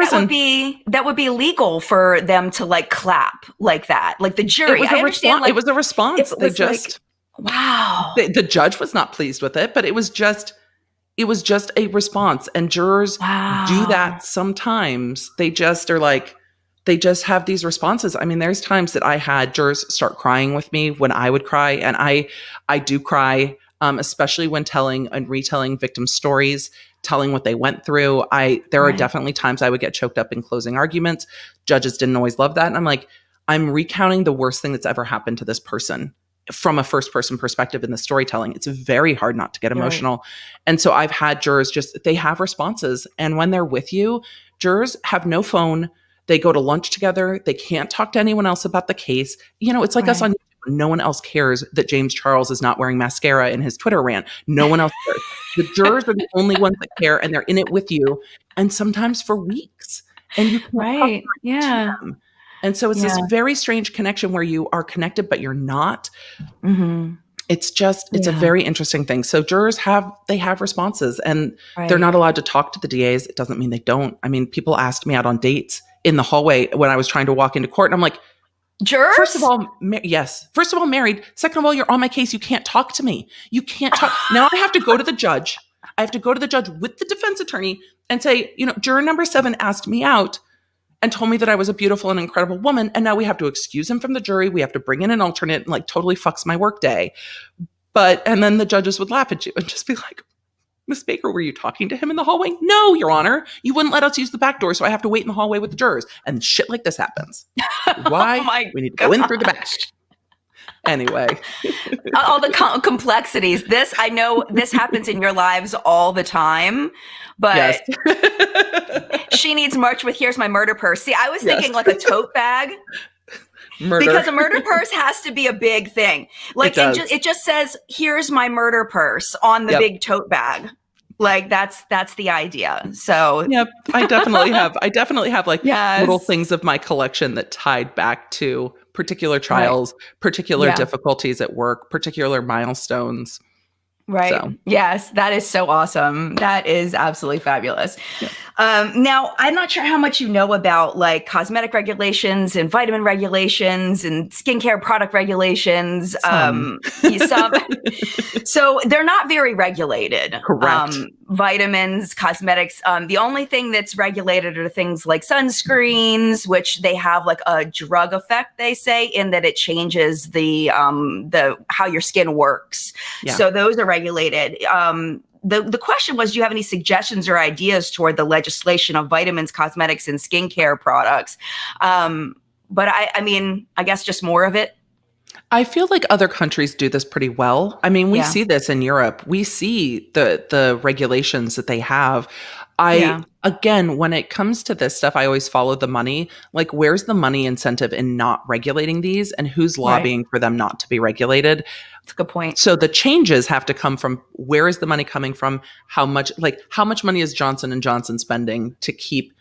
that would be legal for them to like clap like that. Like the jury. It was a response. Wow. The judge was not pleased with it, but it was just a response. And jurors do that sometimes. They just are like, they just have these responses. I mean, there's times that I had jurors start crying with me when I would cry. And I do cry, especially when telling and retelling victim stories, telling what they went through. There are definitely times I would get choked up in closing arguments. Judges didn't always love that. And I'm like, I'm recounting the worst thing that's ever happened to this person from a first person perspective in the storytelling. It's very hard not to get emotional. Right. And so I've had jurors they have responses. And when they're with you, jurors have no phone. They go to lunch together. They can't talk to anyone else about the case. It's like us on YouTube. No one else cares that James Charles is not wearing mascara in his Twitter rant. No one else cares. The jurors are the only ones that care, and they're in it with you. And sometimes for weeks. And you can't talk to them. And so it's this very strange connection where you are connected, but you're not. Mm-hmm. It's a very interesting thing. So jurors have responses and they're not allowed to talk to the DAs. It doesn't mean they don't. I mean, people asked me out on dates in the hallway when I was trying to walk into court. And I'm like, jurors? First of all, yes. First of all, married. Second of all, you're on my case. You can't talk to me. You can't talk. Now I have to go to the judge. I have to go to the judge with the defense attorney and say, juror number 7 asked me out and told me that I was a beautiful and incredible woman. And now we have to excuse him from the jury. We have to bring in an alternate and like totally fucks my work day. And then the judges would laugh at you and just be like, Miss Baker, were you talking to him in the hallway? No, Your Honor. You wouldn't let us use the back door. So I have to wait in the hallway with the jurors. And shit like this happens. Why? We need to go in through the back. Anyway. All the complexities. I know this happens in your lives all the time, but she needs March with here's my murder purse. See, I was thinking like a tote bag. Murder. Because a murder purse has to be a big thing. Like it just says, here's my murder purse on the big tote bag. Like that's the idea. So yep, I definitely have like little things of my collection that tied back to particular trials, particular difficulties at work, particular milestones. Right. So, Yes, that is so awesome. That is absolutely fabulous. yeah. Now, I'm not sure how much you know about like cosmetic regulations and vitamin regulations and skincare product regulations. Some. Some. So they're not very regulated. Correct. Vitamins, cosmetics. The only thing that's regulated are things like sunscreens, which they have like a drug effect, they say, in that it changes the how your skin works. Yeah. So those are regulated. The question was, do you have any suggestions or ideas toward the legislation of vitamins, cosmetics, and skincare products? But I mean, I guess just more of it. I feel like other countries do this pretty well. I mean, we see this in Europe. We see the regulations that they have. Again, when it comes to this stuff, I always follow the money. Like, where's the money incentive in not regulating these, and who's lobbying for them not to be regulated? That's a good point. So the changes have to come from, where is the money coming from? How much money is Johnson & Johnson spending to keep,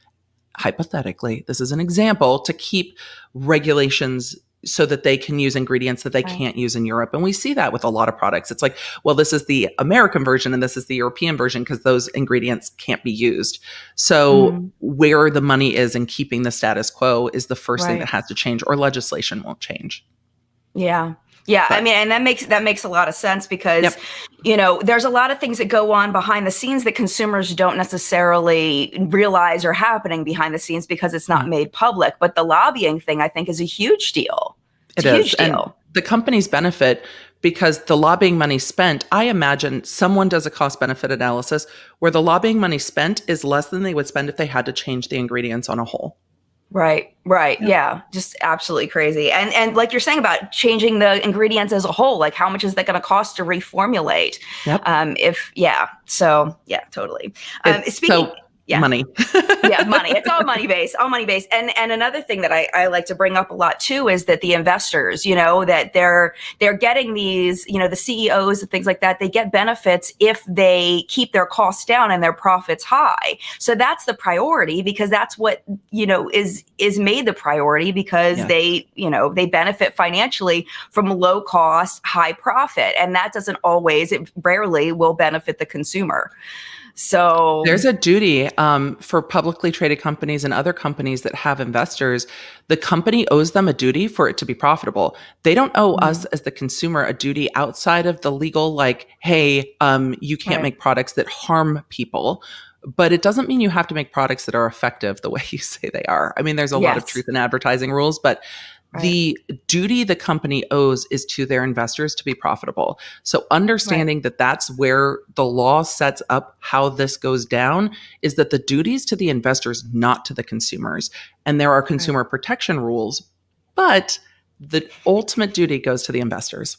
hypothetically, this is an example, to keep regulations so that they can use ingredients that they can't use in Europe. And we see that with a lot of products. It's like, well, this is the American version and this is the European version because those ingredients can't be used. So where the money is in keeping the status quo is the first thing that has to change, or legislation won't change. Yeah. Yeah, but, I mean, and that makes a lot of sense because, you know, there's a lot of things that go on behind the scenes that consumers don't necessarily realize are happening behind the scenes because it's not made public. But the lobbying thing, I think, is a huge deal. It's a huge deal. And the companies benefit because the lobbying money spent, I imagine someone does a cost benefit analysis where the lobbying money spent is less than they would spend if they had to change the ingredients on a whole. Right. Yeah. Just absolutely crazy. And like you're saying about changing the ingredients as a whole, like how much is that going to cost to reformulate? So totally. Money. Money. It's all money based, And another thing that I like to bring up a lot too is that the investors, you know, that they're getting these, you know, the CEOs and things like that, they get benefits if they keep their costs down and their profits high. So that's the priority because that's what, you know, is made the priority because they, you know, they benefit financially from low cost, high profit. And that doesn't always, it rarely will benefit the consumer. So there's a duty for publicly traded companies and other companies that have investors. The company owes them a duty for it to be profitable. They don't owe us as the consumer a duty outside of the legal, like, hey, you can't make products that harm people. But it doesn't mean you have to make products that are effective the way you say they are. I mean, there's a lot of truth in advertising rules, but the duty the company owes is to their investors to be profitable. So understanding that that's where the law sets up how this goes down is that the duty is to the investors, not to the consumers. And there are consumer protection rules, but the ultimate duty goes to the investors.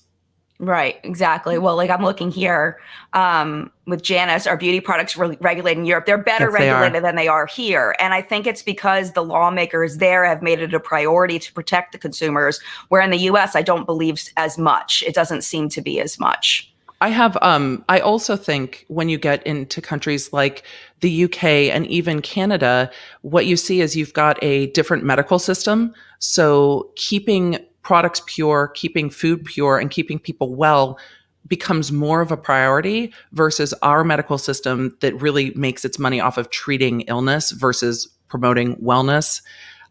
Right, exactly. Well, like I'm looking here with Janice, our beauty products regulated in Europe. They're better regulated than they are here. And I think it's because the lawmakers there have made it a priority to protect the consumers, where in the US, I don't believe as much. It doesn't seem to be as much. I also think when you get into countries like the UK and even Canada, what you see is you've got a different medical system. So keeping products pure, keeping food pure, and keeping people well becomes more of a priority versus our medical system that really makes its money off of treating illness versus promoting wellness.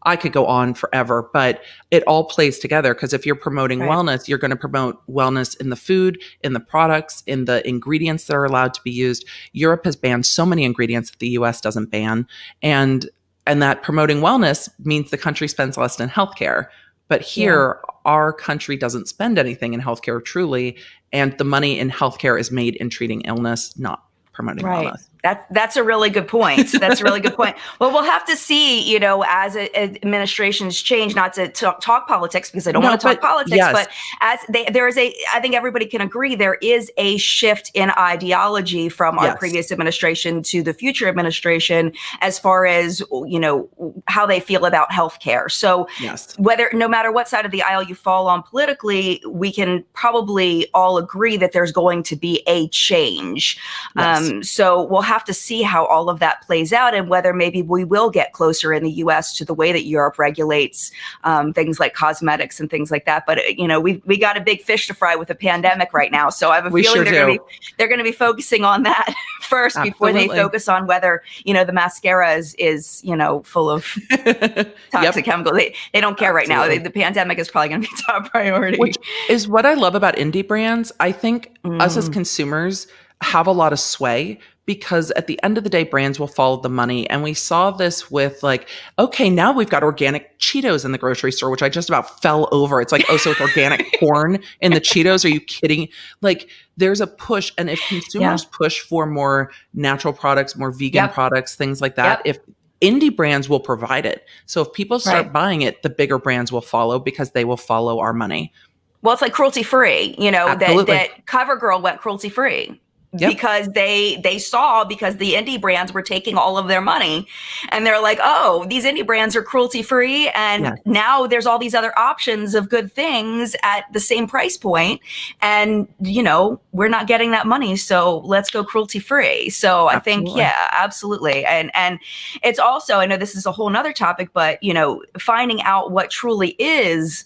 I could go on forever, but it all plays together because if you're promoting wellness, you're going to promote wellness in the food, in the products, in the ingredients that are allowed to be used. Europe has banned so many ingredients that the US doesn't ban. And that promoting wellness means the country spends less in healthcare. But here, our country doesn't spend anything in healthcare truly, and the money in healthcare is made in treating illness, not promoting wellness. That's a really good point. That's a really good point. Well, we'll have to see, you know, as administrations change, not to talk politics because I don't want to talk politics, but as I think everybody can agree there is a shift in ideology from our previous administration to the future administration as far as, you know, how they feel about healthcare. So no matter what side of the aisle you fall on politically, we can probably all agree that there's going to be a change. So we'll have have to see how all of that plays out and whether maybe we will get closer in the US to the way that Europe regulates things like cosmetics and things like that. But, we got a big fish to fry with a pandemic right now. So I have a feeling they're going to be focusing on that first before they focus on whether, the mascara is full of toxic chemicals. They don't care right now. The pandemic is probably going to be top priority. Which is what I love about indie brands. I think us as consumers have a lot of sway because at the end of the day, brands will follow the money. And we saw this with okay, now we've got organic Cheetos in the grocery store, which I just about fell over. It's like, oh, so it's organic corn in the Cheetos? Are you kidding? There's a push. And if consumers push for more natural products, more vegan products, things like that, if indie brands will provide it. So if people start buying it, the bigger brands will follow because they will follow our money. Well, it's like cruelty-free, that CoverGirl went cruelty-free. Yep. Because they saw because the indie brands were taking all of their money and they're like, oh, these indie brands are cruelty free. And now there's all these other options of good things at the same price point. And, we're not getting that money. So let's go cruelty free. So I think, absolutely. And it's also, I know this is a whole nother topic, but, finding out what truly is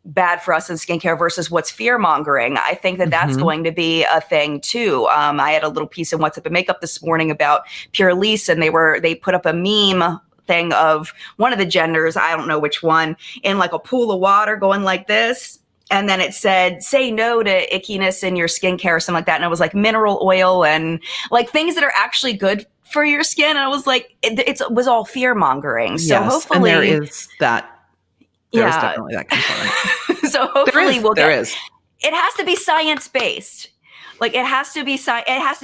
bad for us in skincare versus what's fear mongering. I think that that's going to be a thing too. I had a little piece in WhatsApp and Makeup this morning about Pure Lease, and they put up a meme thing of one of the genders, I don't know which one, in a pool of water going like this. And then it said, say no to ickiness in your skincare or something like that. And it was mineral oil and things that are actually good for your skin. And I was like, it was all fear mongering. So hopefully and there is that. There's definitely that concern. So hopefully it has to be science-based. It has to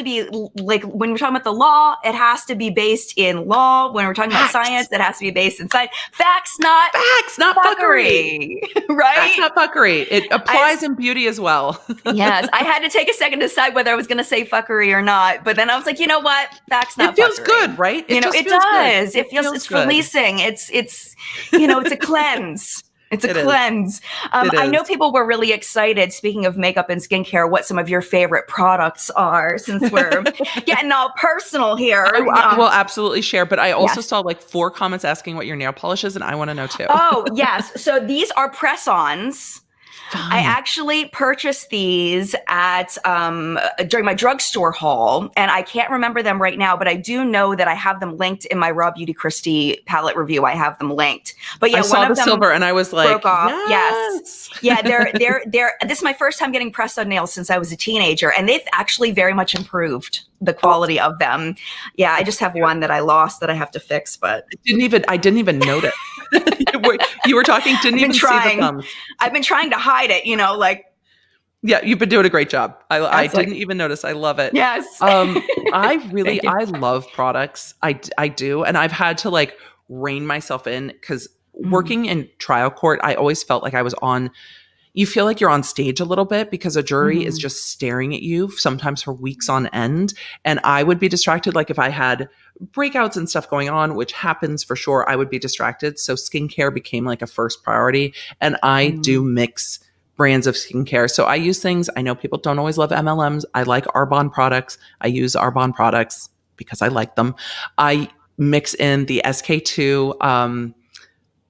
be when we're talking about the law, it has to be based in law. When we're talking about science, it has to be based in science. Facts, not fuckery. Right? Facts, not fuckery. It applies in beauty as well. Yes. I had to take a second to decide whether I was going to say fuckery or not. But then I was like, you know what? Facts, not fuckery. It feels good, right? It does. Good. It's good. Releasing. It's a cleanse. It's a cleanse. I know people were really excited, speaking of makeup and skincare, what some of your favorite products are, since we're getting all personal here. I will absolutely share, but I also saw 4 comments asking what your nail polish is, and I want to know too. Oh, yes. So these are press-ons. Fun. I actually purchased these at during my drugstore haul, and I can't remember them right now, but I do know that I have them linked in my Raw Beauty Christie palette review. I have them linked. But I saw the silver, and I was like, broke off. Yes. Yeah, they're. This is my first time getting press-on nails since I was a teenager, and they've actually very much improved the quality of them. Yeah, I just have one that I lost that I have to fix, but I didn't even notice. you were talking, didn't even see the thumbs. I've been trying to hide it, Yeah, you've been doing a great job. I didn't even notice. I love it. Yes. I love products. I do. And I've had to rein myself in because working in trial court, I always felt like I was you feel like you're on stage a little bit because a jury is just staring at you sometimes for weeks on end. And I would be distracted. If I had breakouts and stuff going on, which happens for sure, I would be distracted. So skincare became a first priority. And I do mix brands of skincare. So I use things. I know people don't always love MLMs. I like Arbonne products. I use Arbonne products because I like them. I mix in the SK2,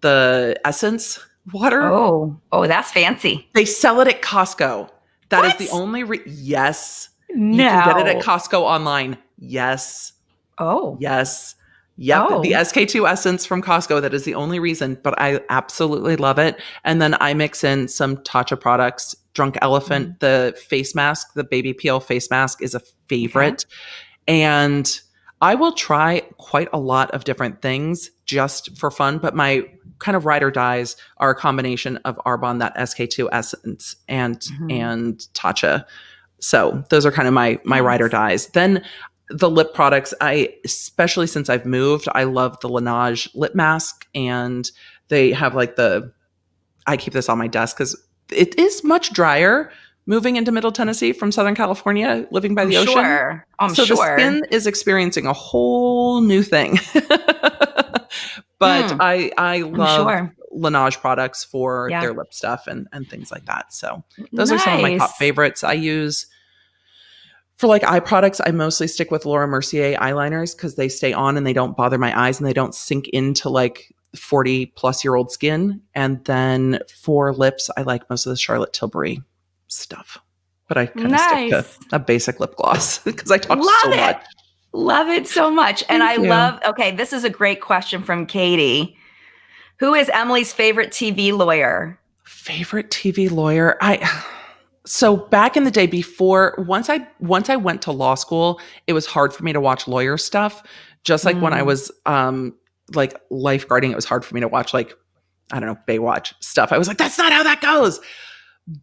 the Essence water. Oh, that's fancy. They sell it at Costco. That is the only yes. No. You can get it at Costco online. Yes. Oh. Yes. Yep. Oh. The SK2 Essence from Costco. That is the only reason, but I absolutely love it. And then I mix in some Tatcha products. Drunk Elephant, the face mask, the baby peel face mask is a favorite. Okay. And I will try quite a lot of different things just for fun, but my kind of ride or dies are a combination of Arbonne, that SK2 Essence, and Tatcha. So those are kind of my ride or dies. Then the lip products, especially since I've moved, I love the Laneige lip mask, and they have I keep this on my desk because it is much drier moving into Middle Tennessee from Southern California, living by the ocean. Sure. So the skin is experiencing a whole new thing. But I love Laneige products for their lip stuff and things like that. So those are some of my top favorites. I use For like eye products, I mostly stick with Laura Mercier eyeliners because they stay on and they don't bother my eyes and they don't sink into like 40 plus year old skin. And then for lips, I like most of the Charlotte Tilbury stuff. But I kind of stick to a basic lip gloss because I talk so much. Love it so much. And okay, this is a great question from Katie. Who is Emily's favorite TV lawyer? Favorite TV lawyer? So back in the day once I went to law school, it was hard for me to watch lawyer stuff. Just like when I was like lifeguarding, it was hard for me to watch like, I don't know, Baywatch stuff. I was like, that's not how that goes.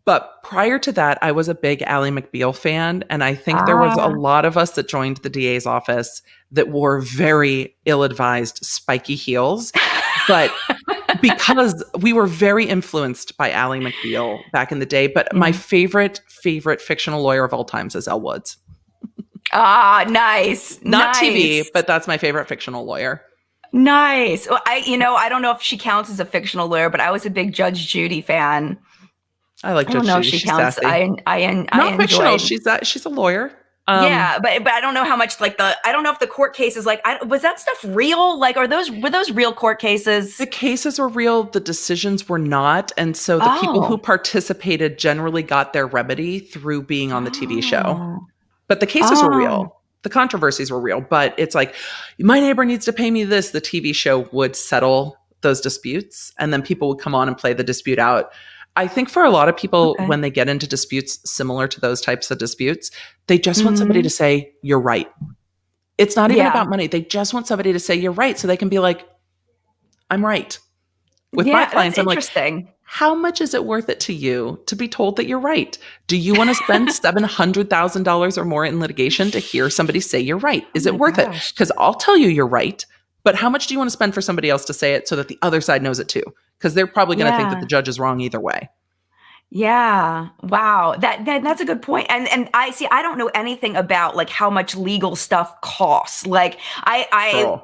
But prior to that, I was a big Ally McBeal fan. And I think there was a lot of us that joined the DA's office that wore very ill-advised spiky heels. But because we were very influenced by Ally McBeal back in the day. But my favorite fictional lawyer of all times is Elle Woods. Nice. Not TV, but that's my favorite fictional lawyer. Nice. Well, I don't know if she counts as a fictional lawyer, but I was a big Judge Judy fan. I like Judge Judy. I don't know if she counts. I not fictional. She's a lawyer. Yeah, but I don't know how much like I don't know if the court cases was that stuff real? Like, were those real court cases? The cases were real. The decisions were not, and so the people who participated generally got their remedy through being on the TV show. But the cases were real. The controversies were real. But it's like, my neighbor needs to pay me this. The TV show would settle those disputes, and then people would come on and play the dispute out. I think for a lot of people, when they get into disputes similar to those types of disputes, they just want somebody to say, you're right. It's not even about money. They just want somebody to say, you're right. So they can be like, I'm right. With my clients, I'm like, how much is it worth it to you to be told that you're right? Do you want to spend $700,000 or more in litigation to hear somebody say you're right? Is it worth it? Because I'll tell you you're right. But how much do you want to spend for somebody else to say it so that the other side knows it too? Because they're probably going to think that the judge is wrong either way. Yeah. Wow. That's a good point. And I don't know anything about like how much legal stuff costs. Like I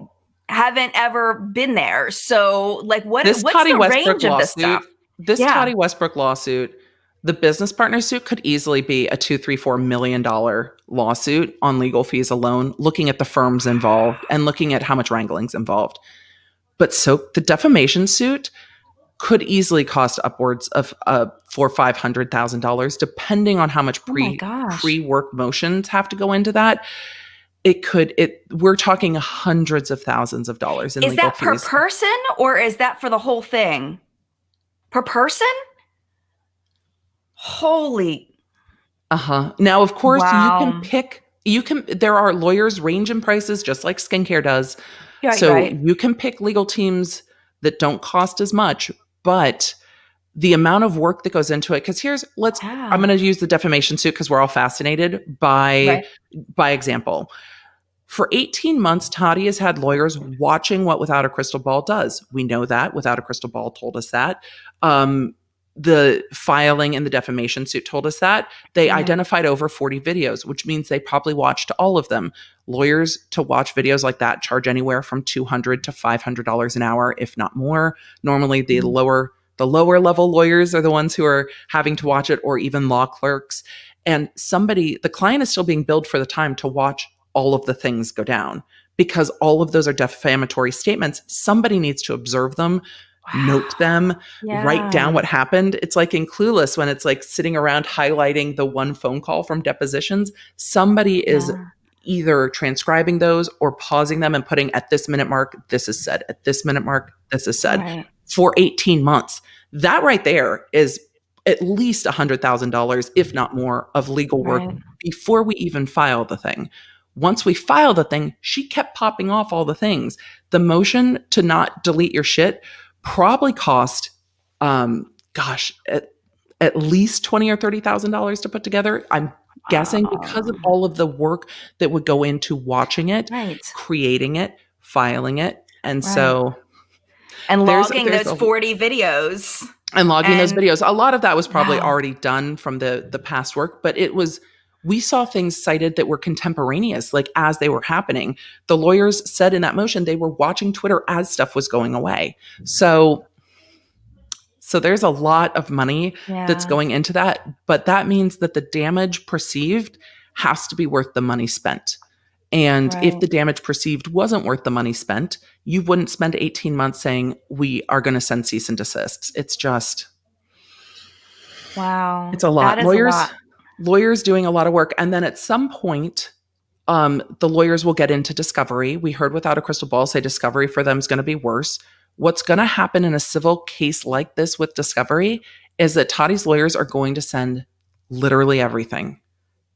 haven't ever been there. So like what's the range of this stuff? This Tati Westbrook lawsuit, the business partner suit could easily be a $2-3-4 million lawsuit on legal fees alone, looking at the firms involved and looking at how much wrangling's involved. But so the defamation suit could easily cost upwards of $400,000-$500,000, depending on how much pre-work motions have to go into that. We're talking hundreds of thousands of dollars in legal fees. Is that per person or is that for the whole thing? Per person? Holy. Now, of course, there are lawyers range in prices just like skincare does. You can pick legal teams that don't cost as much, but the amount of work that goes into it, because I'm going to use the defamation suit because we're all fascinated by example. For 18 months, Tati has had lawyers watching what Without a Crystal Ball does. We know that. Without a Crystal Ball told us that. The filing in the defamation suit told us that. They identified over 40 videos, which means they probably watched all of them. Lawyers to watch videos like that charge anywhere from $200 to $500 an hour, if not more. Normally, the lower level lawyers are the ones who are having to watch it, or even law clerks. And the client is still being billed for the time to watch all of the things go down, because all of those are defamatory statements. Somebody needs to observe them, note them, write down what happened. It's like in Clueless when it's like sitting around highlighting the one phone call from depositions. Somebody is either transcribing those or pausing them and putting at this minute mark, this is said. At this minute mark, this is said. For 18 months. That right there is at least $100,000, if not more, of legal work before we even file the thing. Once we file the thing, she kept popping off all the things. The motion to not delete your shit probably cost, at least $20,000 or $30,000 to put together. I'm guessing because of all of the work that would go into watching it, creating it, filing it. And so... And logging those 40 videos. And logging those videos. A lot of that was probably already done from the past work, but we saw things cited that were contemporaneous, like as they were happening. The lawyers said in that motion, they were watching Twitter as stuff was going away. So there's a lot of money that's going into that, but that means that the damage perceived has to be worth the money spent. And if the damage perceived wasn't worth the money spent, you wouldn't spend 18 months saying, we are going to send cease and desists. It's just, wow. It's a lot. That is a lot. Lawyers doing a lot of work. And then at some point, the lawyers will get into discovery. We heard Without a Crystal Ball say discovery for them is going to be worse. What's going to happen in a civil case like this with discovery is that Tati's lawyers are going to send literally everything.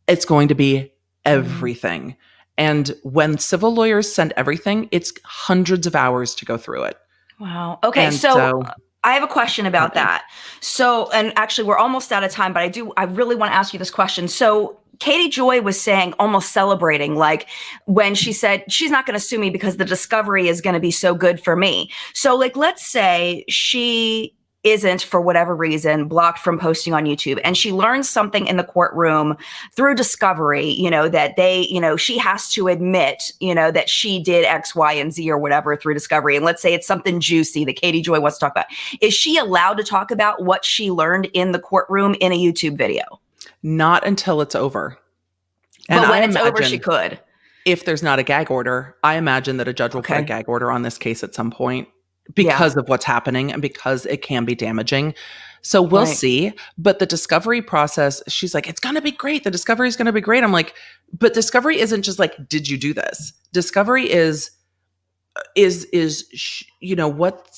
It's going to be everything. And when civil lawyers send everything, it's hundreds of hours to go through it. Wow. Okay. So I have a question about that. So, and actually we're almost out of time, but I really want to ask you this question. So Katie Joy was saying, almost celebrating, like when she said, she's not going to sue me because the discovery is going to be so good for me. So like, let's say she isn't, for whatever reason, blocked from posting on YouTube, and she learns something in the courtroom through discovery, that she has to admit, that she did X, Y, and Z or whatever through discovery. And let's say it's something juicy that Katie Joy wants to talk about. Is she allowed to talk about what she learned in the courtroom in a YouTube video? Not until it's over. But when it's over, she could. If there's not a gag order, I imagine that a judge will put a gag order on this case at some point because of what's happening and because it can be damaging. So we'll see. But the discovery process, she's like, it's going to be great. The discovery is going to be great. I'm like, but discovery isn't just like, did you do this? Discovery is what's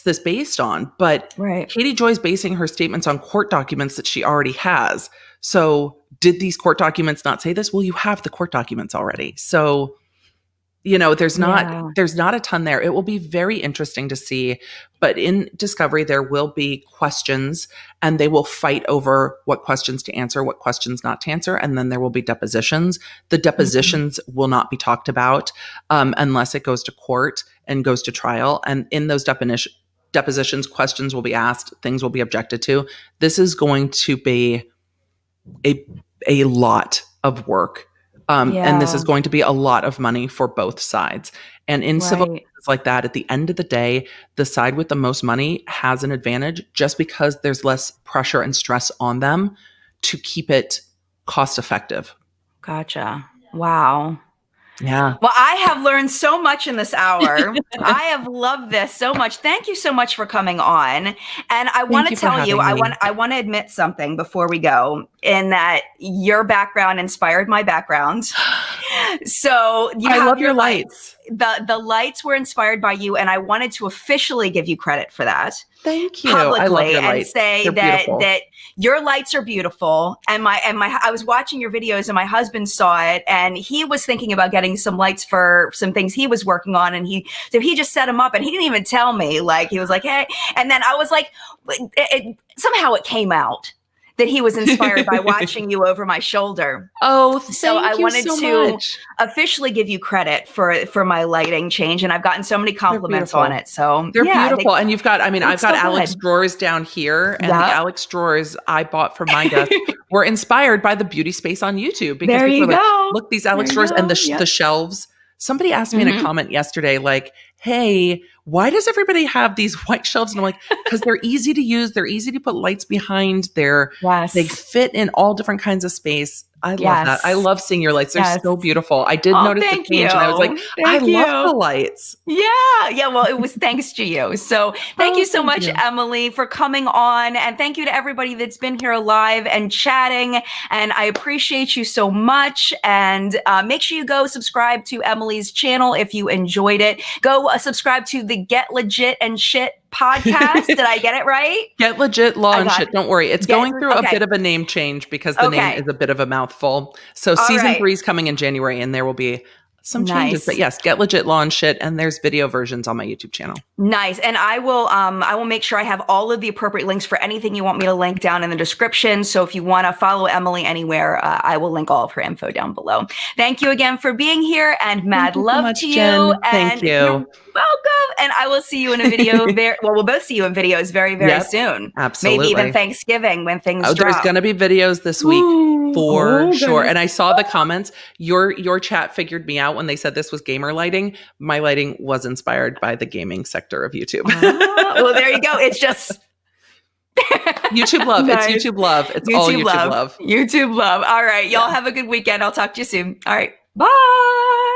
this based on? But Katie Joy's basing her statements on court documents that she already has. So did these court documents not say this? Well, you have the court documents already. So, there's not a ton there. It will be very interesting to see. But in discovery, there will be questions, and they will fight over what questions to answer, what questions not to answer. And then there will be depositions. The depositions will not be talked about unless it goes to court and goes to trial. And in those depositions, questions will be asked, things will be objected to. This is going to be a lot of work. And this is going to be a lot of money for both sides. And in civil cases like that, at the end of the day, the side with the most money has an advantage just because there's less pressure and stress on them to keep it cost effective. Gotcha. Wow. Yeah. Well, I have learned so much in this hour. I have loved this so much. Thank you so much for coming on. And I want to tell you, I want to admit something before we go, in that your background inspired my background. So I love your lights. The lights were inspired by you, and I wanted to officially give you credit for that. Thank you. Publicly, I love your and lights. say that your lights are beautiful. And I was watching your videos, and my husband saw it, and he was thinking about getting some lights for some things he was working on, and he just set them up, and he didn't even tell me. Like, he was like, hey, and then I was like, somehow it came out that he was inspired by watching you over my shoulder. Oh, so I wanted to officially give you credit for my lighting change, and I've gotten so many compliments on it. So they're beautiful, and you've got. I've got Alex drawers down here, and the Alex drawers I bought from my desk were inspired by the beauty space on YouTube. Because there you go. Like, look, these Alex drawers and the shelves. Somebody asked me in a comment yesterday, like, hey, why does everybody have these white shelves? And I'm like, because they're easy to use. They're easy to put lights behind. They fit in all different kinds of space. I love that. I love seeing your lights. They're so beautiful. I did notice the change, and I was like, I love the lights. Yeah. Well, it was thanks to you. So thank you so much, Emily, for coming on. And thank you to everybody that's been here live and chatting. And I appreciate you so much. And make sure you go subscribe to Emily's channel if you enjoyed it. Go subscribe to the Get Legit and Shit podcast. Did I get it right? Get Legit, Law and Shit. Don't worry. It's going through a bit of a name change because the name is a bit of a mouthful. So season 3 is coming in January, and there will be some changes. But yes, Get Legit, Law and Shit, and there's video versions on my YouTube channel. Nice. And I will make sure I have all of the appropriate links for anything you want me to link down in the description. So if you want to follow Emily anywhere, I will link all of her info down below. Thank you again for being here, and mad love to you. Jen. Thank you. You're welcome. And I will see you in a video we'll both see you in videos very, very soon. Absolutely. Maybe even Thanksgiving when things drop. There's going to be videos this week for sure. And I saw the comments. Your chat figured me out when they said this was gamer lighting. My lighting was inspired by the gaming sector of YouTube. Well, there you go. It's just YouTube love. Nice. It's YouTube love. It's all YouTube love. YouTube love. All right. Y'all have a good weekend. I'll talk to you soon. All right. Bye.